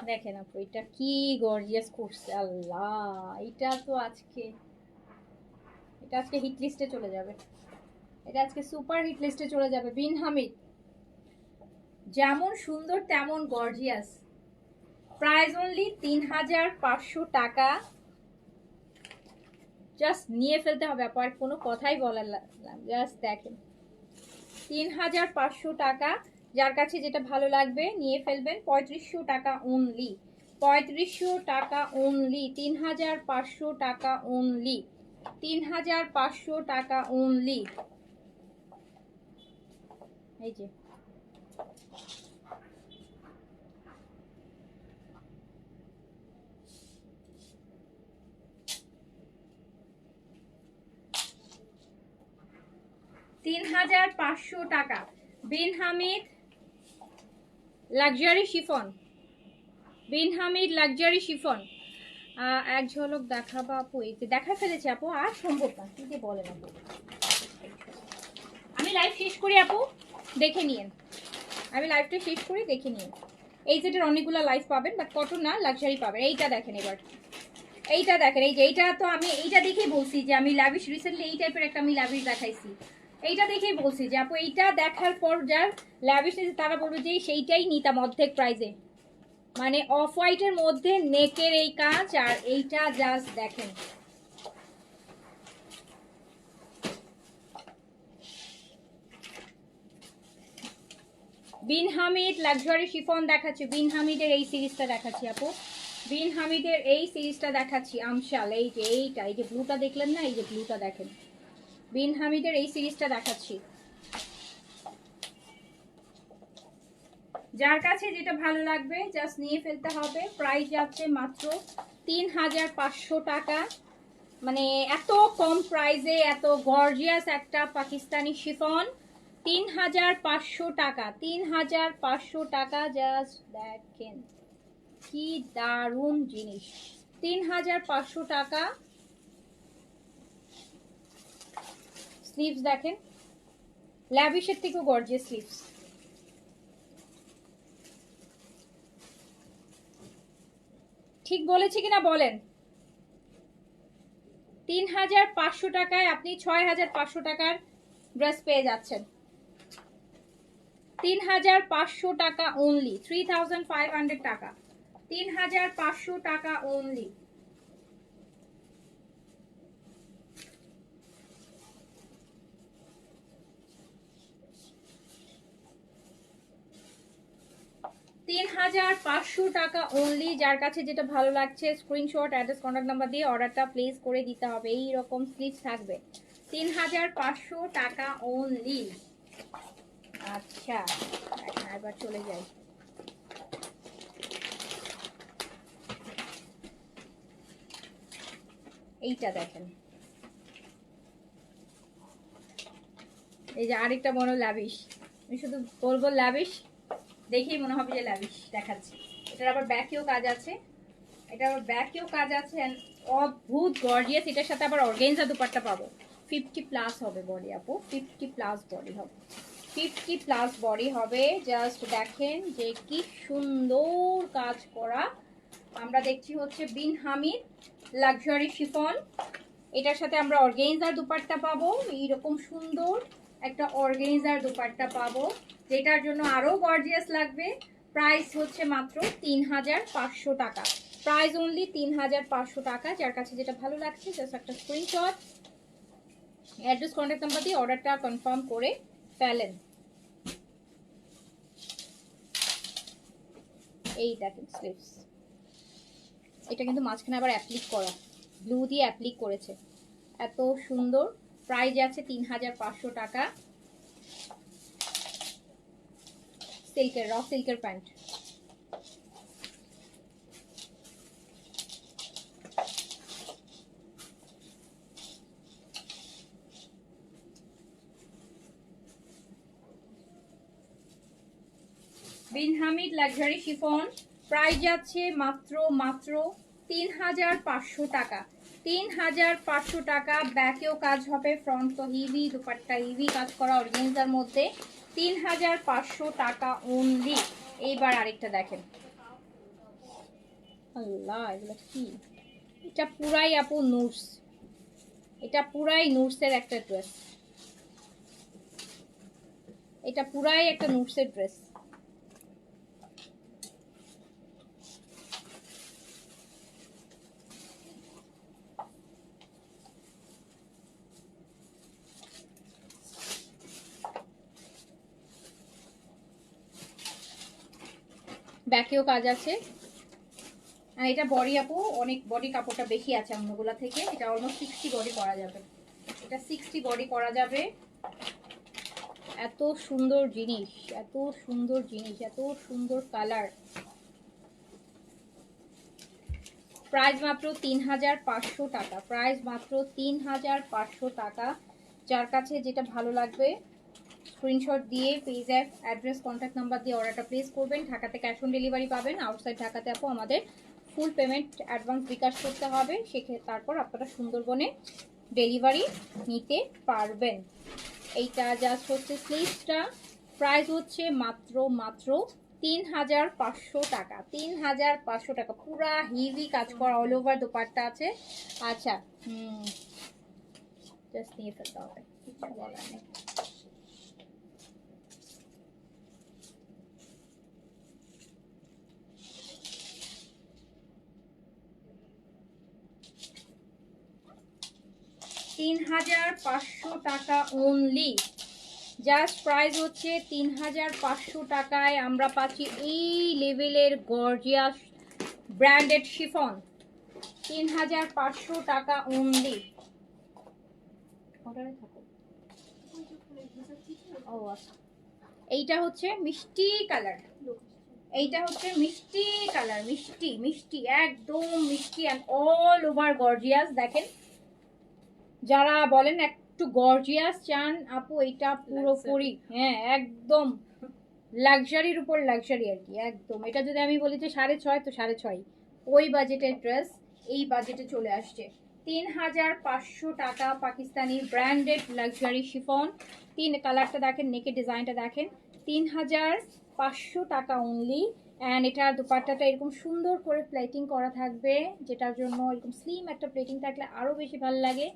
দেখেন আপু এটা কি গর্জিয়াস করছে, আল্লাহ। এটা তো আজকে, এটা আজকে হিট লিস্টে চলে যাবে, এটা আজকে সুপার হিট লিস্টে চলে যাবে। বিনহামিদ যেমন সুন্দর তেমন গর্জিয়াস। প্রাইস অনলি 3500 টাকা। জাস্ট নিয়ে ফেলতে হবে আপু, আর কোনো কথাই বলার না, জাস্ট দেখেন 3500 টাকা। যার কাছে যেটা ভালো লাগবে নিয়ে ফেলবেন। 3500 টাকা অনলি, 3500 টাকা অনলি, 3500 টাকা অনলি, 3500 টাকা অনলি। এই যে $3500 টাকা। Binhamid luxury chiffon, Binhamid luxury chiffon এক ঝলক দেখাবা আপু, এই যে দেখা ফেলেছে আপু, আর সম্ভব না, কি যে বলেন আপু। আমি লাইভ শেষ করি আপু, দেখে নিন। আমি লাইভটা শেষ করি, দেখে নিন। এই যেটার অনেকগুলো লাইভ পাবেন, বাট কটন না, লাক্সারি পাবেন। এইটা দেখেন এবার, এইটা দেখেন, এই যে এইটা তো আমি এইটা দেখেই বলছি যে আমি লাভিশ রিসেন্টলি এই টাইপের একটা আমি লাভিশ দেখাইছি। এইটা দেখেই বলছি যে আপু এইটা দেখার পর যার লাভিশ নিয়েছে তারা বলবে যে সেইটাই নিতাম অর্ধেক প্রাইজে। মানে অফ হোয়াইটের মধ্যে নেকের এই কাজ, আর এইটা জাস্ট দেখেন। বিন হামিদ লাক্সারি শিফন দেখাচ্ছি, বিন হামিদের এই সিরিজটা দেখাচ্ছি আপু, বিন হামিদের এই সিরিজটা দেখাচ্ছি। আমশাল, এই যে এইটা, এই যে ব্লুটা দেখলেন না, এই যে ব্লুটা দেখেন, বিন হামিদের এই সিরিজটা দেখাচ্ছি। যার কাছে যেটা ভালো লাগবে জাস্ট নিয়ে ফেলতে হবে। প্রাইস যাচ্ছে মাত্র 3500 টাকা। মানে এত কম প্রাইসে এত গর্জিয়াস একটা পাকিস্তানি শিফন, 3500 টাকা, 3500 টাকা। জাস্ট দেখেন কি দারুণ জিনিস, 3500 টাকা। স্লিভস দেখেন, ল্যাভিশের থেকেও গর্জিয়াস স্লিভস। ঠিক বলেছি কিনা বলেন? 3500 টাকায় আপনি 6500 টাকার ড্রেস পেয়ে যাচ্ছেন। 3500 টাকা অনলি, 3500 টাকা, 3500 টাকা অনলি। টাকা অনলি। যার কাছে যেটা ভালো লাগছে স্ক্রিনশট, অ্যাড্রেস, কন্ট্যাক্ট নাম্বার দিয়ে অর্ডারটা প্লেস করে দিতে হবে। এই রকম স্লিভস থাকবে, 3500 টাকা অনলি। আচ্ছা এখন এবার চলে যাই। এইটা দেখেন, এই যে আরেকটা বড় লাভিশ। আমি শুধু বলবো লাভিশ, দেখেই মনে হবে যে লাভিশ দেখাচ্ছি। এটার আবার ব্যাকেও কাজ আছে, এটা আবার ব্যাকেও কাজ আছে, অদ্ভুত গর্জিয়াস। এটার সাথে আবার অর্গানজা দুপাট্টা পাবো। 50+ হবে বডি আপু, 50+ বডি হবে, 50+ বডি হবে। জাস্ট দেখেন যে কি সুন্দর কাজ করা। আমরা দেখছি হচ্ছে বিন হামিদ লাক্সারি শিফন, এটার সাথে আমরা অর্গানজার দুপাট্টা পাবো। এইরকম সুন্দর একটা অর্গানজার দুপাট্টা পাবো, যেটার জন্য আরো গর্জিয়াস লাগবে। প্রাইস হচ্ছে মাত্র 3500 টাকা, প্রাইস অনলি 3500 টাকা। যার কাছে যেটা ভালো লাগছে জাস্ট একটা স্ক্রিনশট, অ্যাড্রেস, কন্ট্যাক্ট নাম্বার দিয়ে অর্ডারটা কনফার্ম করে ফেলেন। এই দেখেন স্লিভস, এটা কিন্তু মাঝখানে আবার অ্যাপ্লিক করা, ব্লু দিয়ে অ্যাপ্লিক করেছে, এত সুন্দর। প্রাইস আছে 3500 টাকা। সিল্কের, র সিল্কের প্যান্ট। বিন হামিদ লাক্সারি শিফন, প্রাইস যাচ্ছে মাত্র 3500 টাকা, 3500 টাকা। ব্যাকেও কাজ হবে, ফ্রন্ট তো হিভি, দুপাট্টা হিভি কাজ করা অর্গানজার মধ্যে, 3500 টাকা অনলি। এইবার আরেকটা দেখেন, আল্লাহ এগুলো কি, এটা পুরাই আপু নুটস, এটা পুরাই নুটসের একটা ড্রেস, এটা পুরাই একটা নুটসের ড্রেস। ব্যাকেও কাজ আছে, আর এটা বডি আপু অনেক, বডি কাপড়টা বেশি আছে অন্যগুলা থেকে। এটা অলমোস্ট 60 বডি করা যাবে, এটা 60 বডি করা যাবে। এত সুন্দর জিনিস, এত সুন্দর জিনিস, এত সুন্দর কালার। প্রাইস মাত্র 3500 টাকা, প্রাইস মাত্র 3500 টাকা। যার কাছে যেটা ভালো লাগবে স্ক্রিনশট দিয়ে পেজে অ্যাড্রেস, কন্ট্যাক্ট নাম্বার দিয়ে অর্ডারটা প্লেস করবেন। ঢাকাতে ক্যাশ অন ডেলিভারি পাবেন, আউটসাইড ঢাকাতে আপু আমাদের ফুল পেমেন্ট অ্যাডভান্স বিকাশ করতে হবে, সেক্ষেত্রে তারপর আপনারা সুন্দরবনে ডেলিভারি নিতে পারবেন। এইটা জাস্ট হচ্ছে স্লিভসটা, প্রাইস হচ্ছে মাত্র 3500 টাকা। 3500 টাকা, পুরা হেভি কাজ করা অল ওভার দোপাট্টা আছে। আচ্ছা জাস্ট নিয়ে ফেলতে হবে, কিছু বলার নেই। $3500 টাকা অনলি, জাস্ট প্রাইস হচ্ছে 3500 টাকায় আমরা পাচ্ছি এই লেভেলের গর্জিয়াস ব্র্যান্ডেড শিফন। 3500 টাকা অনলি। অর্ডারে থাকো। ও আচ্ছা, এইটা হচ্ছে মিষ্টি কালার, এইটা হচ্ছে মিষ্টি কালার, মিষ্টি মিষ্টি একদম মিষ্টি অ্যান্ড অল ওভার গর্জিয়াস। দেখেন, যারা বলেন একটু গর্জিয়াস চান আপু, এটা পুরোপুরি হ্যাঁ একদম লাক্সারির উপর লাক্সারি আর কি একদম। এটা যদি আমি বলি যে 6.5, তো 6.5 ওই বাজেটের ড্রেস এই বাজেটে চলে আসছে। 3500 টাকা পাকিস্তানি ব্র্যান্ডেড লাক্সারি শিফন। কালারটা দেখেন, নেকের ডিজাইনটা দেখেন, 3500 টাকা অনলি। অ্যান্ড এটার দুপাট্টাটা এরকম সুন্দর করে প্লেটিং করা থাকবে, যেটার জন্য এরকম স্লিম একটা প্লেটিং থাকলে আরও বেশি ভালো লাগে।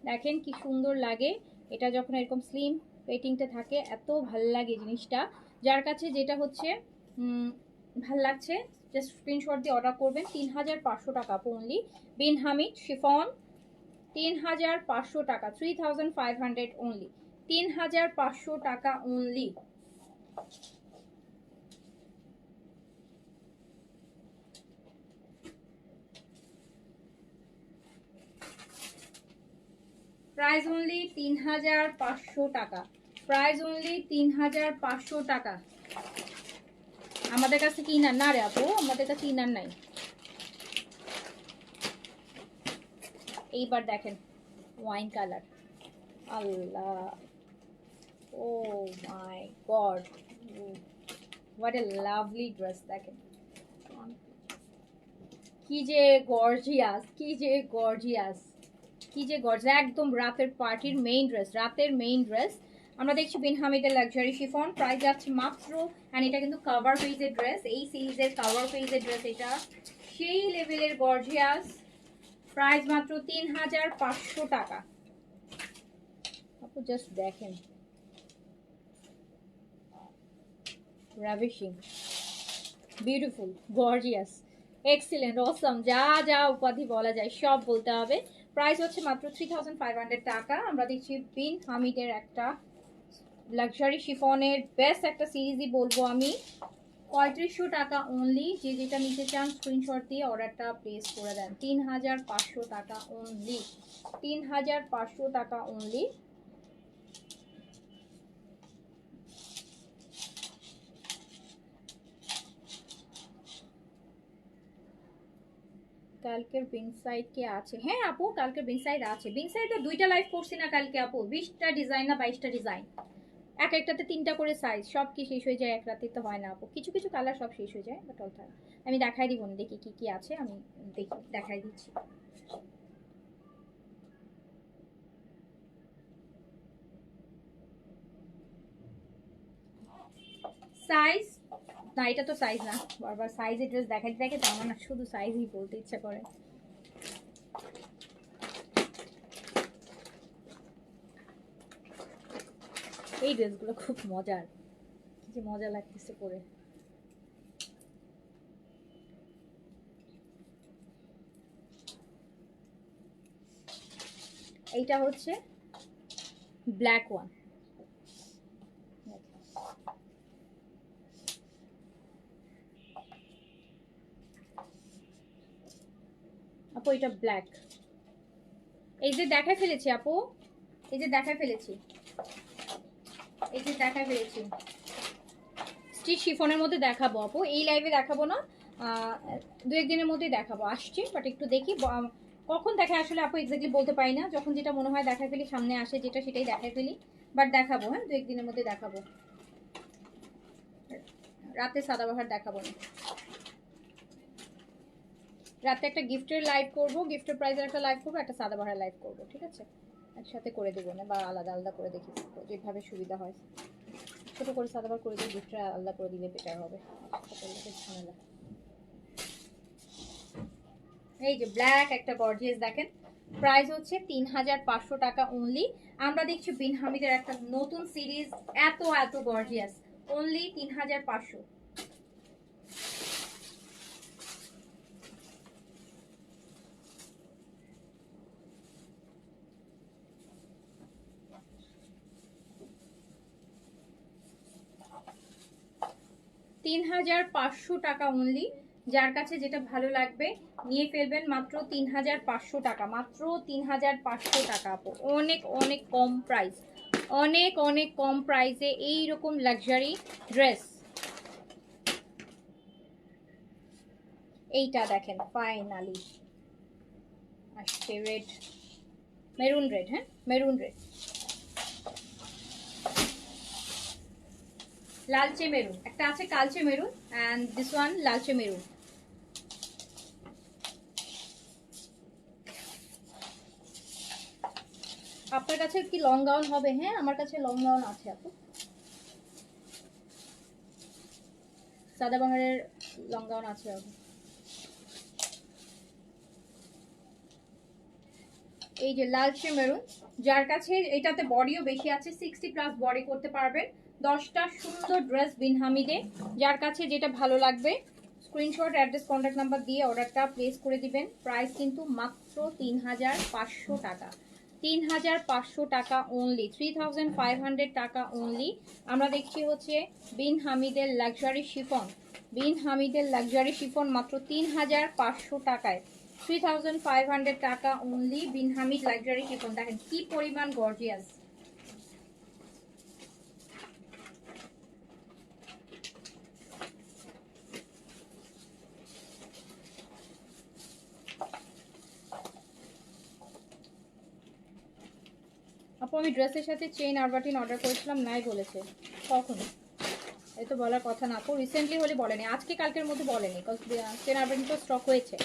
দেখেন কি সুন্দর লাগে এটা যখন এরকম স্লিম প্লেটিংটা থাকে, এত ভাল লাগে জিনিসটা। যার কাছে যেটা হচ্ছে ভাল লাগছে জাস্ট স্ক্রিনশট দিয়ে অর্ডার করবেন। 3500 টাকা অনলি। বিন হামিদ শিফন 3500 টাকা, 3500 অনলি, 3500 টাকা অনলি। প্রাইস অনলি 3500 টাকা, প্রাইস অনলি 3500 টাকা। আমাদের কাছে কি ইনার না রে আপু, আমাদের কাছে ইনার নাই। এইবার দেখেন wine colour, Allah oh my God, what a lovely dress. দেখেন কি যে গর্জিয়াস, কি যে গর্জিয়াস, কি যে গর্জিয়াস, একদম রাতের পার্টির মেইন ড্রেস, রাতের মেইন ড্রেস। আমরা দেখছি বিন হামিদের লাক্সারি শিফন, প্রাইস যাচ্ছে মাত্র, অ্যান্ড এটা কিন্তু কাভার পেজের ড্রেস, এই সিরিজের কাভার পেজের ড্রেস, এটা সেই লেভেলের গর্জিয়াস। প্রাইস মাত্র 3500 টাকা। আপু জাস্ট দেখেন, রাভিশিং, বিউটিফুল, গর্জিয়াস, এক্সিলেন্ট, অসম, যা যা উপাধি বলা যায় সব বলতে হবে। প্রাইস হচ্ছে মাত্র 3500 টাকা। আমরা দেখছি বিন হামিদের একটা লাক্সারি শিফনের বেস্ট একটা সিরিজই বলবো আমি। 3500 টাকা অনলি। যে যেটা নিতে চান স্ক্রিনশট দিয়ে অর্ডারটা প্লেস করে দেন। 3500 টাকা অনলি, 3500 টাকা অনলি। কালকের বিং সাইড কে আছে? হ্যাঁ আপু, কালকের বিং সাইড আছে। বিং সাইডে 2টা লাইভ করছি না কালকে আপু, 20টা ডিজাইন না 22টা ডিজাইন, এক একটাতে 3টা করে সাইজ, সব কি শেষ হয়ে যায় এক রাতে? তো হয় না আপু, কিছু কিছু কালার সব শেষ হয়ে যায়, বাট অল থাকে। আমি দেখাই দিব না, দেখি কি কি আছে, আমি দেখি দেখাই দিচ্ছি। সাইজ না, এটা তো সাইজ না, বারবার সাইজ ড্রেস দেখাই দেখে তো আমার না শুধু সাইজই বলতে ইচ্ছা করে। এই ড্রেসগুলো খুব মজার, কি যে মজা লাগতেছে পরে। এইটা হচ্ছে ব্ল্যাক ওয়ান, আপু এটা ব্ল্যাক। এই যে দেখাই ফেলেছি আপু, এই যে দেখাই ফেলেছি, এই যে দেখাই ফেলেছি স্টিচ শিফনের মধ্যে দেখাবো আপু, এই লাইভে দেখাবো না, 2-1 দিনের মধ্যেই দেখাবো, আসছে বাট একটু দেখি কখন দেখায় আসলে আপু এক্স্যাক্টলি বলতে পারি না, যখন যেটা মনে হয় দেখাই ফেলি, সামনে আসে যেটা সেটাই দেখাই ফেলি, বাট দেখাবো, হ্যাঁ 2-1 দিনের মধ্যে দেখাবো, রাতে সাদাবাহার দেখাবো না। রাতে একটা গিফটের লাইভ করব, গিফটের প্রাইজের একটা লাইভ করব, একটা সাদাবাহার লাইভ করব, ঠিক আছে? একসাথে করে দেবো না, বা আলাদা আলাদা করে দেখি যেভাবে সুবিধা হয়। ছোট করে সাদাবাহার করে দিয়ে গিফটটা আলাদা করে দিলে বেটার হবে। এই যে ব্ল্যাক একটা গর্জিয়াস দেখেন, প্রাইস হচ্ছে 3500 টাকা অনলি। আমরা দেখছি বিন হামিদের একটা নতুন সিরিজ, এত এত গর্জিয়াস, অনলি 3500। টাকা অনলি। যার কাছে যেটা ভালো লাগবে নিয়ে ফেলবেন, মাত্র 3500 টাকা, মাত্র 3500 টাকা আপু। অনেক অনেক কম প্রাইস, অনেক অনেক কম প্রাইসে এইরকম লাক্সারি ড্রেস। এইটা দেখেন ফাইনালি আসছে রেড, মেরুন রেড, হ্যাঁ মেরুন রেড, লালচে মেরুন, একটা আছে কালচে মেরুন, এন্ড দিস ওয়ান লালচে মেরুন। আপনার কাছে কি লং গাউন হবে? হ্যাঁ আমার কাছে লং গাউন আছে আপু, সাদাবাহারের লং গাউন আছে আপু। এই যে লালচে মেরুন, যার কাছে এটাতে বডিও বেশি আছে, 60+ বডি করতে পারবেন। 10টা সুন্দর ড্রেস বিন হামিদে, যার কাছে যেটা ভালো লাগবে স্ক্রিনশট, অ্যাড্রেস, কন্ট্যাক্ট নাম্বার দিয়ে অর্ডারটা প্লেস করে দিবেন। প্রাইস কিন্তু মাত্র 3500 টাকা, 3500 টাকা অনলি, 3500 টাকা অনলি। আমরা দেখছি হচ্ছে বিন হামিদের লাক্সারি শিফন, বিন হামিদের লাক্সারি শিফন মাত্র 3500 টাকায়, 3500 টাকা অনলি বিন হামিদ লাক্সারি শিফন। দেখেন কি পরিমাণ গর্জিয়াস। আপু আমি ড্রেসের সাথে চেইন আর বাটিন অর্ডার করেছিলাম, নাই বলেছে। কখন? এই তো বলার কথা না আপু, রিসেন্টলি হলে বলেনি, আজকে কালকের মধ্যে বলেনি, কজ চেইন আর বাটিন তো স্টক হয়েছে,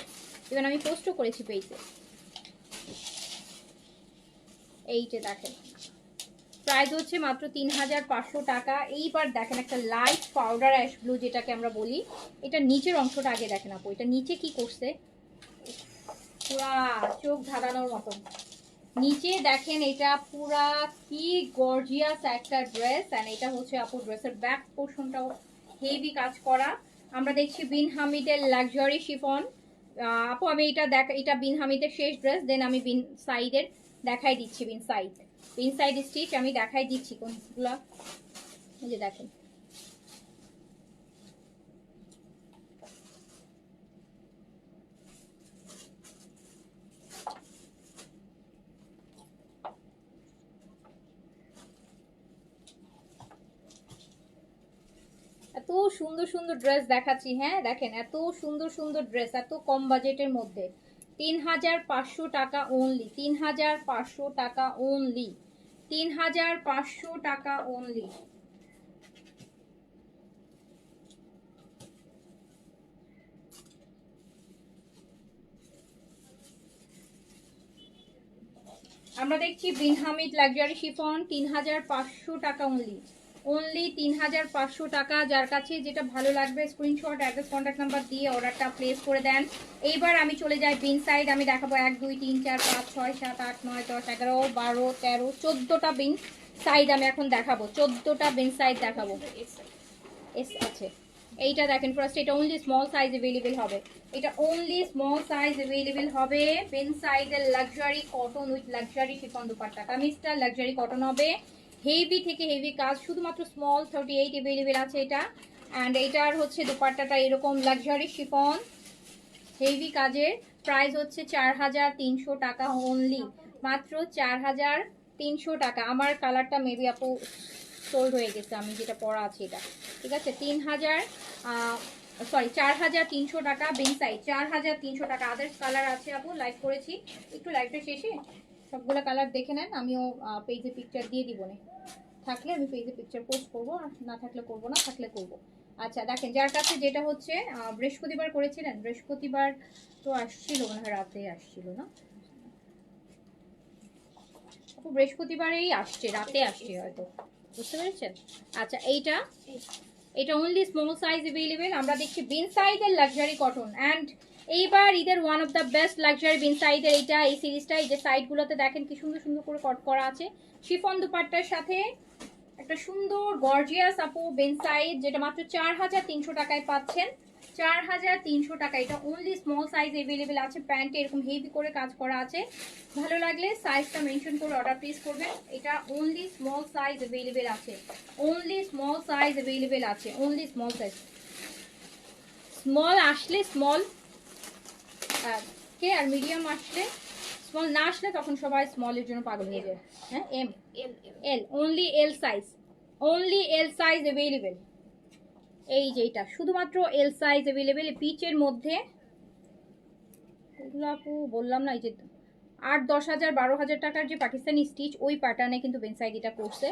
ইভেন আমি পোস্টও করেছি পেজে। এইটা দেখেন প্রাইস হচ্ছে মাত্র 3500 টাকা। এইবার দেখেন একটা লাইট পাউডার অ্যাশ ব্লু যেটাকে আমরা বলি, এটা নিচের অংশটা আগে দেখেন আপু, এটা নিচে কি করছে, পুরা চোখ ধাঁধানোর মতন নিচে দেখেন, এটা পুরা কি গর্জিয়াস একটা ড্রেস। এন্ড এটা হচ্ছে আপু ড্রেসের ব্যাক পোর্শনটাও হেভি কাজ করা। আমরা দেখছি বিন হামিদের লাক্সারি শিফন। আপু আমি এটা বিন হামিদের শেষ ড্রেস, দেন আমি বিন সাইডের দেখাই দিচ্ছি, বিন সাইড স্টিচ আমি দেখাই দিচ্ছি কোনগুলা। এই যে দেখেন এত সুন্দর সুন্দর ড্রেস দেখাচ্ছি, হ্যাঁ দেখেন এত সুন্দর সুন্দর ড্রেস এত কম বাজেটের মধ্যে, 3500 টাকা অনলি, 3500 টাকা অনলি, 3500 টাকা অনলি। আমরা দেখছি বিন হামিদ লাক্সারি শিফন 3500 টাকা অনলি, অনলি 3500 টাকা। যার কাছে যেটা ভালো লাগবে স্ক্রিনশট, অ্যাড্রেস, কন্ট্যাক্ট নাম্বার দিয়ে অর্ডারটা প্লেস করে দেন। এইবার আমি চলে যাই বিন সাইড, আমি দেখাবো 1 2 3 4 5 6 7 8 9 10 11 12 13 14টা বিন সাইড আমি এখন দেখাবো, 14টা বিন সাইড দেখাবো। এস আছে এইটা দেখেন ফার্স্ট, এটা অনলি স্মল সাইজ अवेलेबल হবে, এটা অনলি স্মল সাইজ अवेलेबल হবে। পেন সাইজের luxury cotton with luxury chiffon dupatta, কামিজটা লাক্সারি কটন হবে, হেভি থেকে হেভি কাজ, শুধুমাত্র স্মল 38 अवेलेबल আছে এটা। এন্ড এইটার হচ্ছে দুপাট্টাটা এরকম লাক্সারি শিফন হেভি কাজের। প্রাইস হচ্ছে 4300 টাকা অনলি, মাত্র 4300 টাকা। আমার কালারটা মেবি আপু সোল্ড হয়ে গেছে, আমি যেটা পরা আছে এটা, ঠিক আছে। 4300 টাকা বিন সাইজ, 4300 টাকা। আদার্স কালার আছে আপু, লাইভ করেছি, একটু লাইভটা শেষে সবগুলো কালার দেখে নেন, আমিও পেজে পিকচার দিয়ে দিব না, থাকলে আমি পেজে পিকচার পোস্ট করবো, আর না থাকলে করবো না, থাকলে করবো। আচ্ছা দেখেন, যার কাছে যেটা হচ্ছে বৃহস্পতিবার করেছিলেন, বৃহস্পতিবার তো আসছিল মনে হয়, রাতে আসছিল না, বৃহস্পতিবারেই আসছে, রাতে আসছে হয়তো, বুঝতে পেরেছেন? আচ্ছা এটা অনলি স্মল সাইজ अवेलेबल। আমরা দেখছি বিন সাইজের লাক্সারি কটন, এন্ড এইবার ঈদের one of the best luxury বিন সাইজের এইটা, এই সিরিজটা। এই যে সাইডগুলোতে দেখেন কি সুন্দর সুন্দর করে কট করা আছে, শিফন দুপাট্টার সাথে একটা সুন্দর গর্জিয়াস আপু বিন সাইজ, যেটা মাত্র 4300 টাকায় পাচ্ছেন। 4300 টাকা। এটা অনলি স্মল সাইজ अवेलेबल আছে। প্যান্টে এরকম হেভি করে কাজ করা আছে। ভালো লাগলে সাইজটা মেনশন করে অর্ডার প্লেস করবেন। এটা অনলি স্মল সাইজ अवेलेबल আছে, অনলি স্মল সাইজ अवेलेबल আছে, অনলি স্মল সাইজ। স্মল আসলে স্মল কে, আর মিডিয়াম আসলে স্মল, না আসলে তখন সবাই স্মলের জন্য পাগল হয়ে যায়। হ্যাঁ, M L, only L size, only L size available. এই যে এটা শুধুমাত্র এল সাইজ अवेलेबल। পিচের মধ্যে এগুলো আপু বললাম না, এই যে 8-10 হাজার 12 হাজার টাকার যে পাকিস্তানি স্টিচ, ওই প্যাটার্নে কিন্তু বেনসাইড এটা করছে।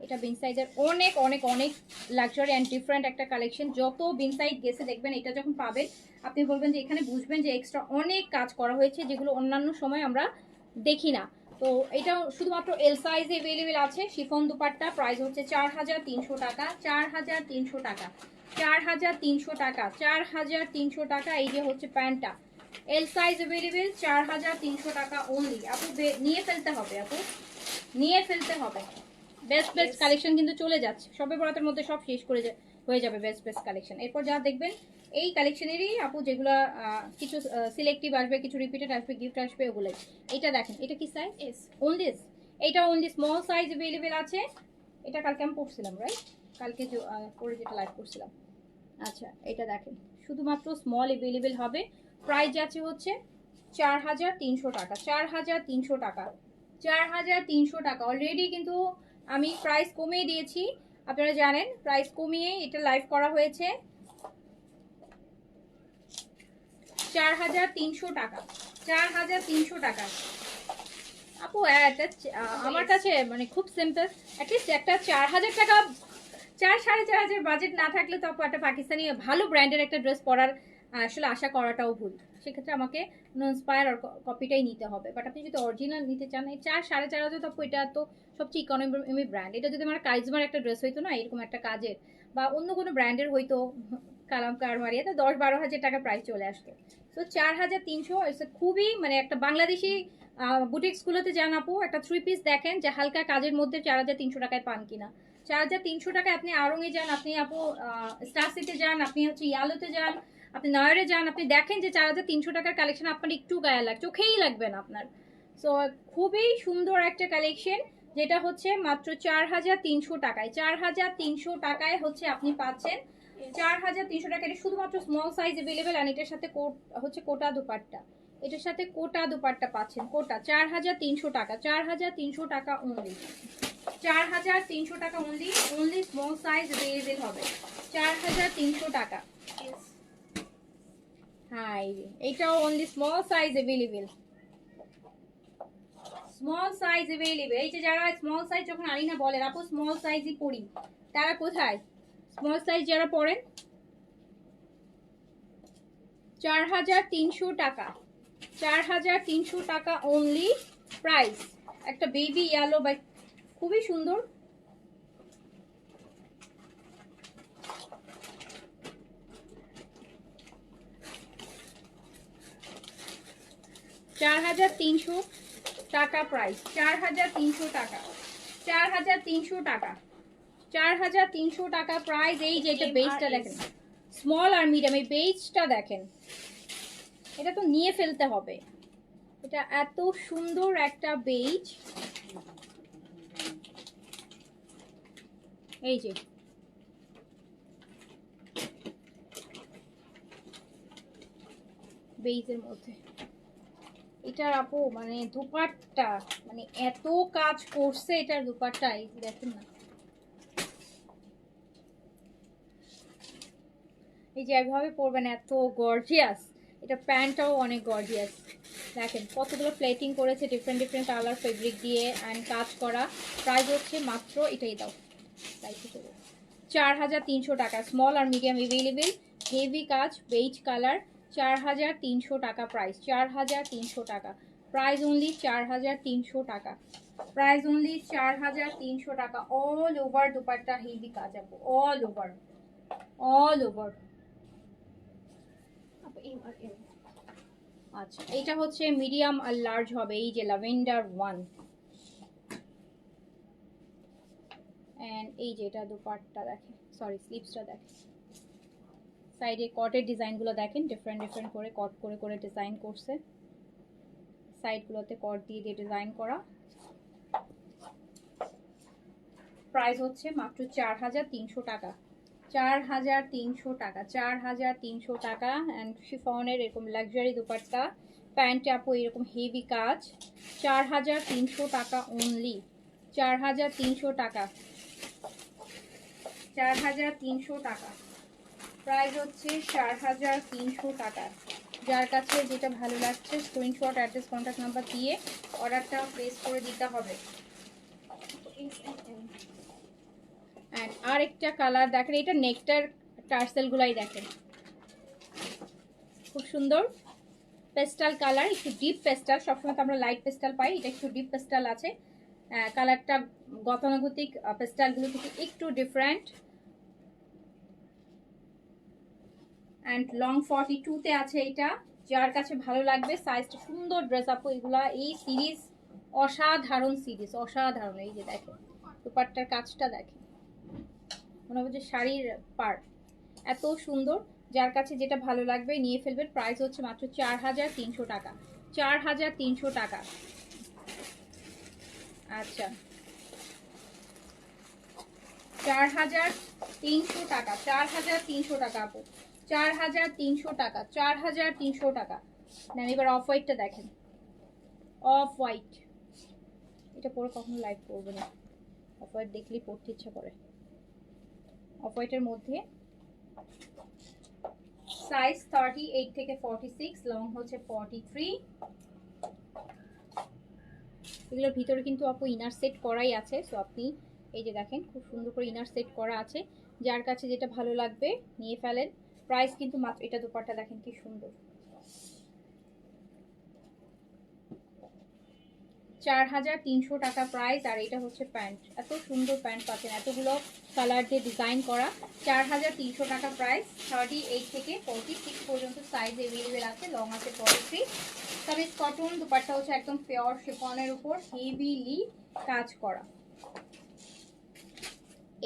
এটা বেনসাইডের অনেক অনেক অনেক লাক্সারি অ্যান্ড ডিফারেন্ট একটা কালেকশন। যত বেনসাইড গেছে দেখবেন, এটা যখন পাবেন আপনি বলবেন যে এখানে বুঝবেন যে এক্সট্রা অনেক কাজ করা হয়েছে, যেগুলো অন্যান্য সময় আমরা দেখি না। তো এটা শুধুমাত্র এল সাইজে अवेलेबल আছে। শিফন দুপাট্টা, প্রাইস হচ্ছে 4300 টাকা, 4300 টাকা, 4300 টাকা, 4300 টাকা। এই যে হচ্ছে প্যান্টটা, এল সাইজ अवेलेबल, 4300 টাকা অনলি। আপু নিয়ে ফেলতে হবে, আপু নিয়ে ফেলতে হবে। বেস্ট বেস্ট কালেকশন কিন্তু চলে যাচ্ছে, সবে বরাতের মধ্যে সব শেষ করে হয়ে যাবে বেস্ট বেস্ট কালেকশন। এরপর যা দেখবেন এই কালেকশনেরই আপু, যেগুলো কিছু সিলেক্টিভ আসবে, কিছু রিপিটেড আসবে, গিফট আসবে, ওগুলোই। এটা দেখেন, এটা কি সাইজ? S, only S. এটা অনলি স্মল সাইজ अवेलेबल আছে। এটা কালকে আমি পড়ছিলাম, রাইট? কালকে পরে যেটা লাইভ করছিলাম। আচ্ছা, এটা দেখেন শুধুমাত্র স্মল अवेलेबल হবে। প্রাইস যাচ্ছে হচ্ছে 4300 টাকা, 4300 টাকা, 4300 টাকা। অলরেডি কিন্তু আমি প্রাইস কমিয়ে দিয়েছি, আপনারা জানেন প্রাইস কমিয়ে এটা লাইভ করা হয়েছে। 4300 টাকা, 4300 টাকা। আপু আমার কাছে মানে খুব সিম্পল, অ্যাটলিস্ট একটা 4000 টাকা, 4-4500 বাজেট না থাকলে তো আপু একটা পাকিস্তানি ভালো ব্র্যান্ডের একটা ড্রেস পরার আসলে আশা করাটাও ভুল। সেক্ষেত্রে আমাকে ইন্সপায়ার আর কপিটাই নিতে হবে। বাট আপনি যদি অরিজিনাল নিতে চান, এই 4-4500 তো আপু এটা তো সবচেয়ে ইকোনমি ব্র্যান্ড। এটা যদি আমার কাইজমার একটা ড্রেস হইতো না, এরকম একটা কাজের, বা অন্য কোনো ব্র্যান্ডের হইতো, কালামকার মারিয়া, তো 10-12 হাজার টাকা প্রাইস চলে আসতো। তো 4300 খুবই মানে একটা বাংলাদেশি বুটিক্সগুলোতে যান আপু, একটা 3 পিস দেখেন যে হালকা কাজের মধ্যে 4300 টাকায় পান কিনা। 4300 টাকায় আপনি আড়ংয়ে যান, আপনি আপু স্টার সিতে যান, আপনি হচ্ছে ইয়ালোতে যান, আপনি নয়রে যান, আপনি দেখেন যে 4300 টাকার কালেকশন আপনার একটু গায়ে লাগবে, চোখেই লাগবে না আপনার। সো খুবই সুন্দর একটা কালেকশন, যেটা হচ্ছে মাত্র 4300 টাকায়, 4300 টাকায় হচ্ছে আপনি পাচ্ছেন। 4300 টাকা। এটা শুধুমাত্র স্মল সাইজ अवेलेबल, আর এটার সাথে হচ্ছে কোটা দুপাট্টা, এটার সাথে কোটা দুপাট্টা পাচ্ছেন। কোটা 4300 টাকা, 4300 টাকা অনলি, 4300 টাকা only, only small size available হবে 4300 টাকা। হাই, এটাও only small size available, small size available. এই যে যারা স্মল সাইজ যখন আরিনা বলেন আপু স্মল সাইজই পড়ি, তারা কোথায়? স্মল সাইজ যারা পড়েন, 4300 টাকা, 4300 টাকা অনলি প্রাইস। একটা বেবি ইয়েলো বা খুবই সুন্দর, $4300 টাকা প্রাইস, 4300 টাকা, 4300 টাকা, 4300 টাকা প্রাইস। এই যে এটা বেসটা দেখেন, স্মল আর মিডিয়াম, এই বেসটা দেখেন, এটা তো নিয়ে ফেলতে হবে। এটা এত সুন্দর একটা বেজ, এই যে বেজের মধ্যে এটার আপু মানে দুপাট্টা, মানে এত কাজ করছে এটার দুপাট্টা, এই দেখেন না, এই যে এভাবে পরবেন এত গর্জিয়াস। এটা প্যান্টটাও অনেক গর্জিয়াস, দেখেন কতগুলো প্লেটিং করেছে ডিফারেন্ট ডিফারেন্ট কালার ফেব্রিক দিয়ে অ্যান্ড কাজ করা। প্রাইস হচ্ছে মাত্র, এটাই দাও, 4300 টাকা, স্মল আর মিডিয়াম অ্যাভেলেবেল, হেভি কাজ, বেজ কালার, 4300 টাকা প্রাইস, 4300 টাকা প্রাইস, অনলি 4300 টাকা প্রাইস, অনলি 4300 টাকা। অল ওভার দুপাট্টা হেভি কাজ আপু, অল ওভার, অল ওভার। আচ্ছা, এটা হচ্ছে মিডিয়াম আর লার্জ হবে, এই যে ল্যাভেন্ডার 1 এন্ড এই যে এটা দুপাট্টা দেখেন, সরি স্লিভসটা দেখেন, সাইডে কটের ডিজাইনগুলো দেখেন, ডিফারেন্ট ডিফারেন্ট করে কট করে করে ডিজাইন করছে, সাইডগুলোতে কট দিয়ে দিয়ে ডিজাইন করা। প্রাইস হচ্ছে মাত্র 4300 টাকা, 4300 টাকা, 4300 টাকা। অ্যান্ড শিফনের এরকম লাক্সারি দুপাট্টা, প্যান্টে আপু এরকম হেভি কাজ, 4300 টাকা অনলি, 4300 টাকা, 4300 টাকা প্রাইস হচ্ছে 4300 টাকা। যার কাছে যেটা ভালো লাগছে স্ক্রিনশট, অ্যাড্রেস, কন্ট্যাক্ট নাম্বার দিয়ে অর্ডারটা প্লেস করে দিতে হবে। অ্যান্ড আরেকটা কালার দেখেন, এটা নেকটার টার্সেলগুলাই দেখেন, খুব সুন্দর পেস্টাল কালার, একটু ডিপ পেস্টাল, সবসময় তো আমরা লাইট পেস্টাল পাই, এটা একটু ডিপ পেস্টাল আছে, কালারটা গতানুগতিক পেস্টালগুলো থেকে একটু ডিফারেন্ট। অ্যান্ড লং 42-তে আছে এটা, যার কাছে ভালো লাগবে, সাইজটা সুন্দর, ড্রেস আপু এগুলা, এই সিরিজ অসাধারণ সিরিজ, অসাধারণ। এই যে দেখেন দুপাট্টার কাজটা দেখেন, মনে হবে যে শাড়ির পার্ট, এত সুন্দর। যার কাছে যেটা ভালো লাগবে নিয়ে ফেলবেন। প্রাইস হচ্ছে মাত্র 4300 টাকা, 4300 টাকা। আচ্ছা, 4300 টাকা, 4300 টাকা আপু, 4300 টাকা, 4300 টাকা নেন। এবার অফ হোয়াইটটা দেখেন, অফ হোয়াইট, এটা পরে কখনো লাইভ করবো না, অফ হোয়াইট দেখলেই পড়তে ইচ্ছা করে। অফ হোয়াইটের মধ্যে সাইজ 38 থেকে 46, লং হচ্ছে 43। এগুলোর ভিতরে কিন্তু আপু ইনার সেট করাই আছে, সো আপনি এই যে দেখেন খুব সুন্দর করে ইনার সেট করা আছে, যার কাছে যেটা ভালো লাগবে নিয়ে ফেলেন। প্রাইস কিন্তু মাত্র, এটা দুপাট্টা দেখেন কি সুন্দর, 4300 টাকা প্রাইস। আর এটা হচ্ছে প্যান্ট, এত সুন্দর প্যান্ট পাচ্ছেন, এতগুলো কালার দিয়ে ডিজাইন করা, 4300 টাকা প্রাইস। 38 থেকে 46 পর্যন্ত সাইজ অ্যাভেলেবেল আছে, লং আছে 43। তবে কটন দুপাট্টা হচ্ছে একদম পিওর শিফনের উপর হেভিলি কাজ করা।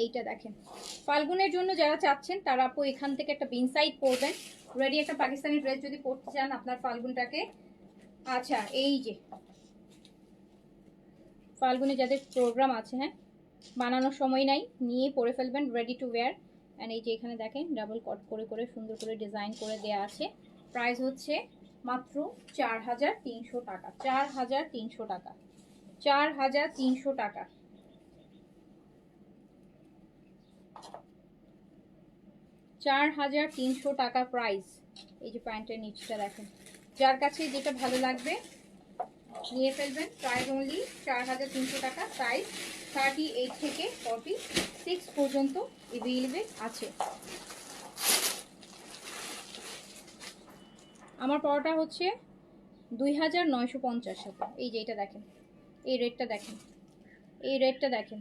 এইটা দেখেন, ফাল্গুনের জন্য যারা চাচ্ছেন তারা আপু এখান থেকে একটা বিনসাইড পরবেন, রেডি একটা পাকিস্তানি ড্রেস যদি পরতে চান আপনার ফাল্গুনটাকে। আচ্ছা, এই যে ফাল্গুনে যাদের প্রোগ্রাম আছে, হ্যাঁ বানানোর সময় নাই, নিয়ে পরে ফেলবেন, রেডি টু ওয়্যার। অ্যান্ড এই যে এখানে দেখেন ডাবল কট করে করে সুন্দর করে ডিজাইন করে দেয়া আছে। প্রাইস হচ্ছে মাত্র 4300 টাকা, 4300 টাকা, 4300 টাকা, 4300 টাকা প্রাইস। এই যে প্যান্টের নিচটা দেখেন, যার কাছে যেটা ভালো লাগবে নিয়ে ফেলবেন। প্রাইস অনলি 4300 টাকা, সাইজ 38 থেকে 46 পর্যন্ত অ্যাভেলেবেল আছে। আমার পরোটা হচ্ছে 2950 টাকা। এই যে এটা দেখেন, এই রেটটা দেখেন, এই রেটটা দেখেন,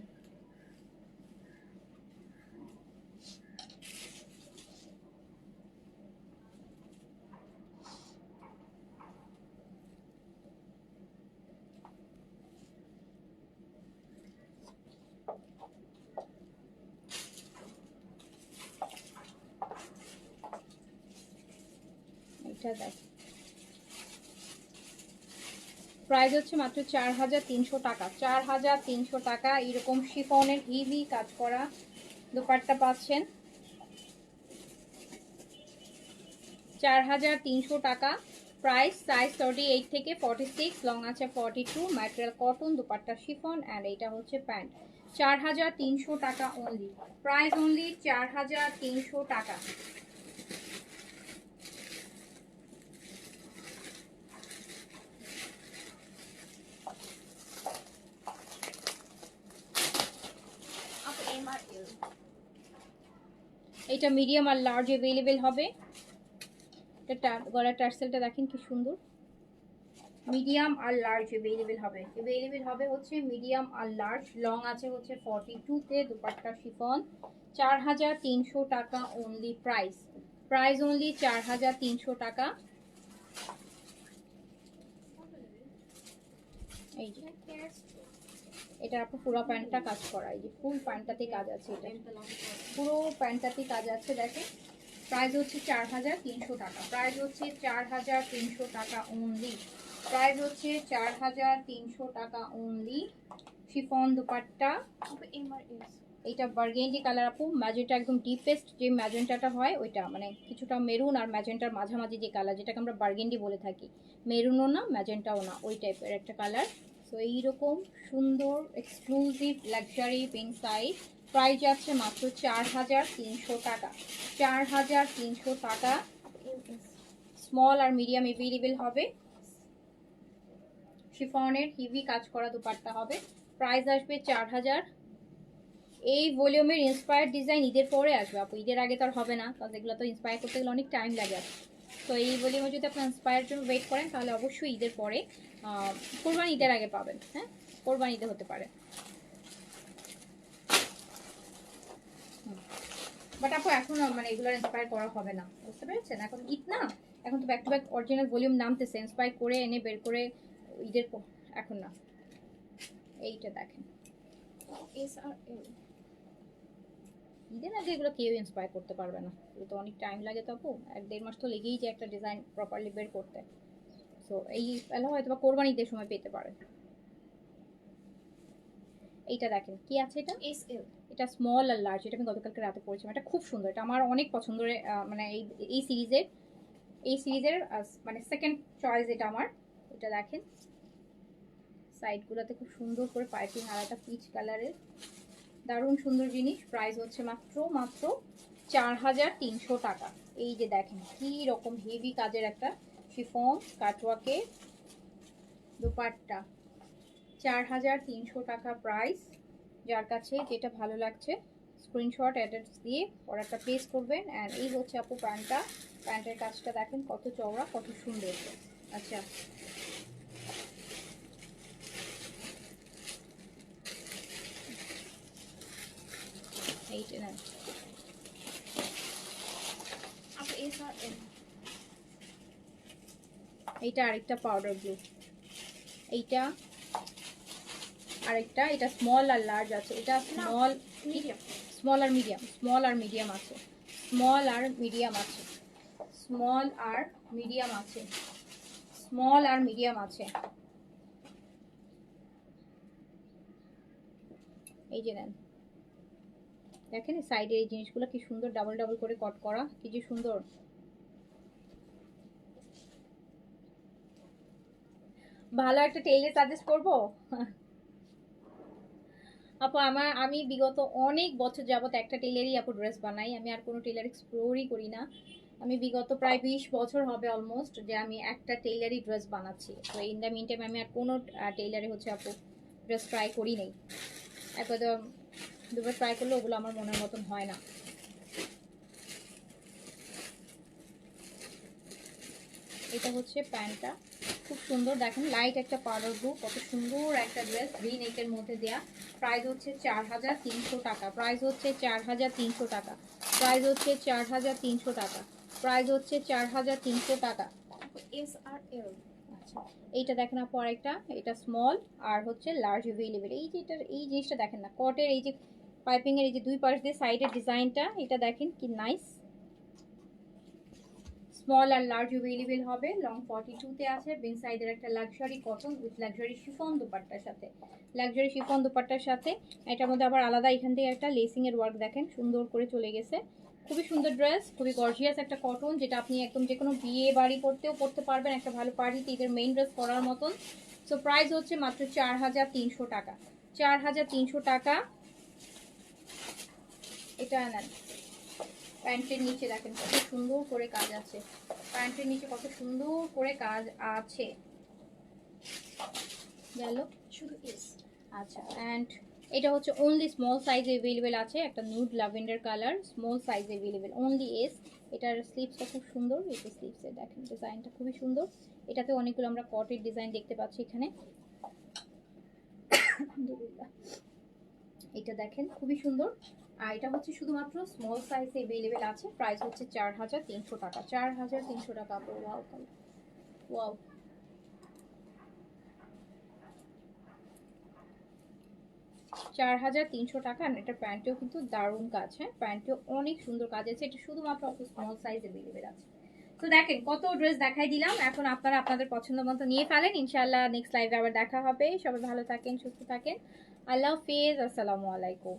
এটা দেখেন। প্রাইস হচ্ছে মাত্র 4300 টাকা, 4300 টাকা। এরকম শিফনের হেভি কাজ করা দুপাট্টা পাচ্ছেন, 4300 টাকা প্রাইস। সাইজ 38 থেকে 46, লং আছে 42, material cotton, dupatta chiffon, and এটা হচ্ছে প্যান্ট। 4300 টাকা অনলি, প্রাইস অনলি 4300 টাকা। এটা মিডিয়াম আর লার্জ অ্যাভেলেবেল হবে। এটা গলার টার্সেলটা দেখেন কি সুন্দর, মিডিয়াম আর লার্জ অ্যাভেলেবেল হবে হচ্ছে মিডিয়াম আর লার্জ। লং আছে হচ্ছে 42 তে। দুপাট্টা শিফন, 4300 টাকা অনলি। প্রাইস অনলি 4300 টাকা। এই যে এটা আপু পুরো প্যান্টটা কাজ করা, এই যে ফুল প্যান্টটাতে কাজ আছে, এটা পুরো প্যান্টটাতে কাজ আছে দেখেন। প্রাইস হচ্ছে 4300 টাকা। প্রাইস হচ্ছে 4300 টাকা অনলি। প্রাইস হচ্ছে 4300 টাকা অনলি। শিফন দুপাট্টা, এইটা বার্গেন্ডি কালার আপু। ম্যাজেন্টা একদম ডিপেস্ট যে ম্যাজেন্টাটা হয় ওইটা, মানে কিছুটা মেরুন আর ম্যাজেন্টার মাঝামাঝি যে কালার, যেটাকে আমরা বার্গেন্ডি বলে থাকি, মেরুনও না ম্যাজেন্টাও না, ওই টাইপের একটা কালার। তো এইরকম সুন্দর exclusive luxury pink size. Price যাচ্ছে মাত্র 4300 টাকা। 4300 টাকা। স্মল আর মিডিয়াম অ্যাভেলেবেল হবে। শিফনের হেভি কাজ করা দুপাট্টা হবে। প্রাইস আসবে 4000। এই ভলিউমের ইন্সপায়ার্ড ডিজাইন ঈদের পরে আসবে আপু, ঈদের আগে তো আর হবে না, কারণ এগুলো তো ইন্সপায়ার করতে গেলে অনেক টাইম লাগে। তো এই ভলিউমে যদি আপনি ইন্সপায়ার জন্য ওয়েট করেন তাহলে অবশ্যই ঈদের পরে, কোরবানি ঈদের আগে পাবেন। হ্যাঁ, কোরবানি ঈদে হতে পারে। বাট আপু এখন মানে এগুলোর ইন্সপায়ার করা হবে না, বুঝতে পেরেছেন? এখন ঈদ না, এখন তো back to back original volume নামতেছে, ইন্সপায়ার করে এনে বের করে ঈদের এখন না। এইটা দেখেন ঈদের আগে এগুলো কেউ ইন্সপায়ার করতে পারবে না, এগুলো তো অনেক টাইম লাগে। তো আপু 1-1.5 মাস তো লেগেই যায় একটা ডিজাইন প্রপারলি বের করতে। সো এই এলো হয়তো বা কোরবানি ঈদের সময় পেতে পারে। এইটা দেখেন কি আছে, এটা এটা স্মল আর লার্জ। এটা আমি গতকালকে রাতে পড়েছিলাম, এটা খুব সুন্দর, এটা আমার অনেক পছন্দের। মানে এই সিরিজের মানে সেকেন্ড চয়েস এটা আমার। এটা দেখেন সাইডগুলোতে খুব সুন্দর করে পাইপিং আর একটা পিচ কালারের, দারুণ সুন্দর জিনিস। প্রাইস হচ্ছে মাত্র 4300 টাকা। এই যে দেখেন কি রকম হেভি কাজের একটা শিফন কাটওয়ার্কে দুপাট্টা, 4300 টাকা প্রাইস। যার কাছে যেটা ভালো লাগছে স্ক্রিনশট অ্যাড্রেস দিয়ে অর্ডারটা প্লেস করবেন। অ্যান্ড এই হচ্ছে আপু প্যান্টটা। প্যান্টের কাজটা দেখেন কত চওড়া, কত সুন্দর। আচ্ছা, এইটা না, এইটা আরেকটা পাউডার ব্লু, এইটা আরেকটা, এটা স্মল আর লার্জ আছে। এটা স্মল আর মিডিয়াম আছে। স্মল আর মিডিয়াম আছে। স্মল আর মিডিয়াম আছে। এই যে নেন, দেখেন সাইডে এই জিনিসগুলো কি সুন্দর ডাবল ডাবল করে কট করা, কি যে সুন্দর। ভালো একটা টেইলার সাজেস্ট করবো আপু? আমি বিগত অনেক বছর যাবত একটা টেলারই আপু ড্রেস বানাই, আমি আর কোনো টেলার এক্সপ্লোরই করি না। আমি বিগত প্রায় 20 বছর হবে অলমোস্ট যে আমি একটা টেইলারই ড্রেস বানাচ্ছি। তো ইন দ্য মিন টাইম আমি আর কোনো টেইলারে হচ্ছে আপু ড্রেস ট্রাই করি নাই। একবার দুবার ট্রাই করলে ওগুলো আমার মনের মতন হয় না। এটা হচ্ছে প্যান্টটা, খুব সুন্দর দেখেন, লাইট একটা পাউডার ব্লু, কত সুন্দর একটা ড্রেস, ভি নেকের মধ্যে দেয়া। প্রাইস হচ্ছে 4300 টাকা। প্রাইস হচ্ছে 4300 টাকা। প্রাইস হচ্ছে 4300 টাকা। প্রাইস হচ্ছে 4300 টাকা। আচ্ছা, এইটা দেখেন আপু আরেকটা, এটা স্মল আর হচ্ছে লার্জ অ্যাভেলেবেল। এই যে এটার এই জিনিসটা দেখেন না, কটের এই যে পাইপিং এর এই যে দুই পাশ দিয়ে সাইডের ডিজাইনটা, এটা দেখেন কি নাইস। স্মল আর লার্জ অ্যাভেলেবেল হবে। লং 42 তে আছে। বিন সাইডের একটা luxury cotton with luxury chiffon দুপাট্টার সাথে, এটার মধ্যে আবার আলাদা এখান থেকে একটা লেসিং এর ওয়ার্ক দেখেন সুন্দর করে চলে গেছে। খুবই সুন্দর ড্রেস, খুবই গর্জিয়াস একটা কটন, যেটা আপনি একদম যে কোনো বিয়ে বাড়ি করতেও পড়তে পারবেন, একটা ভালো পার্টিতে ঈদের মেইন ড্রেস পরার মতন। সো প্রাইস হচ্ছে মাত্র 4300 টাকা। 4300 টাকা। এটা নেন। প্যান্টের নিচে দেখেন কত সুন্দর করে কাজ আছে, প্যান্টের নিচে কত সুন্দর করে কাজ আছে। গেল শুধু আচ্ছা, অ্যান্ড এটা হচ্ছে অনলি স্মল সাইজ अवेलेबल আছে, একটা nude lavender colour, small size available only S. এটার স্লিভসটা খুব সুন্দর, এই যে স্লিভসে দেখেন ডিজাইনটা খুবই সুন্দর। এটাতে অনেকগুলো আমরা কটের ডিজাইন দেখতে পাচ্ছি এখানে। আলহামদুলিল্লাহ, এটা দেখেন খুবই সুন্দর। আর এটা হচ্ছে শুধুমাত্র স্মল সাইজে अवेलेबल আছে, প্রাইস হচ্ছে 4300 টাকা। 4300 টাকা। ওয়াও ওয়াও, 4300 টাকা। আর এটা প্যান্টেও কিন্তু দারুণ কাজ, হ্যাঁ প্যান্টেও অনেক সুন্দর কাজ আছে। এটা শুধুমাত্র স্মল সাইজ अवेलेबल আছে। তো দেখেন কত ড্রেস দেখাই দিলাম, এখন আপনারা আপনাদের পছন্দ মতো নিয়ে ফেলেন। ইনশাআল্লাহ নেক্সট লাইভে আবার দেখা হবে। সবাই ভালো থাকেন, সুস্থ থাকেন। আল্লাহ হাফেজ, আসসালামু আলাইকুম।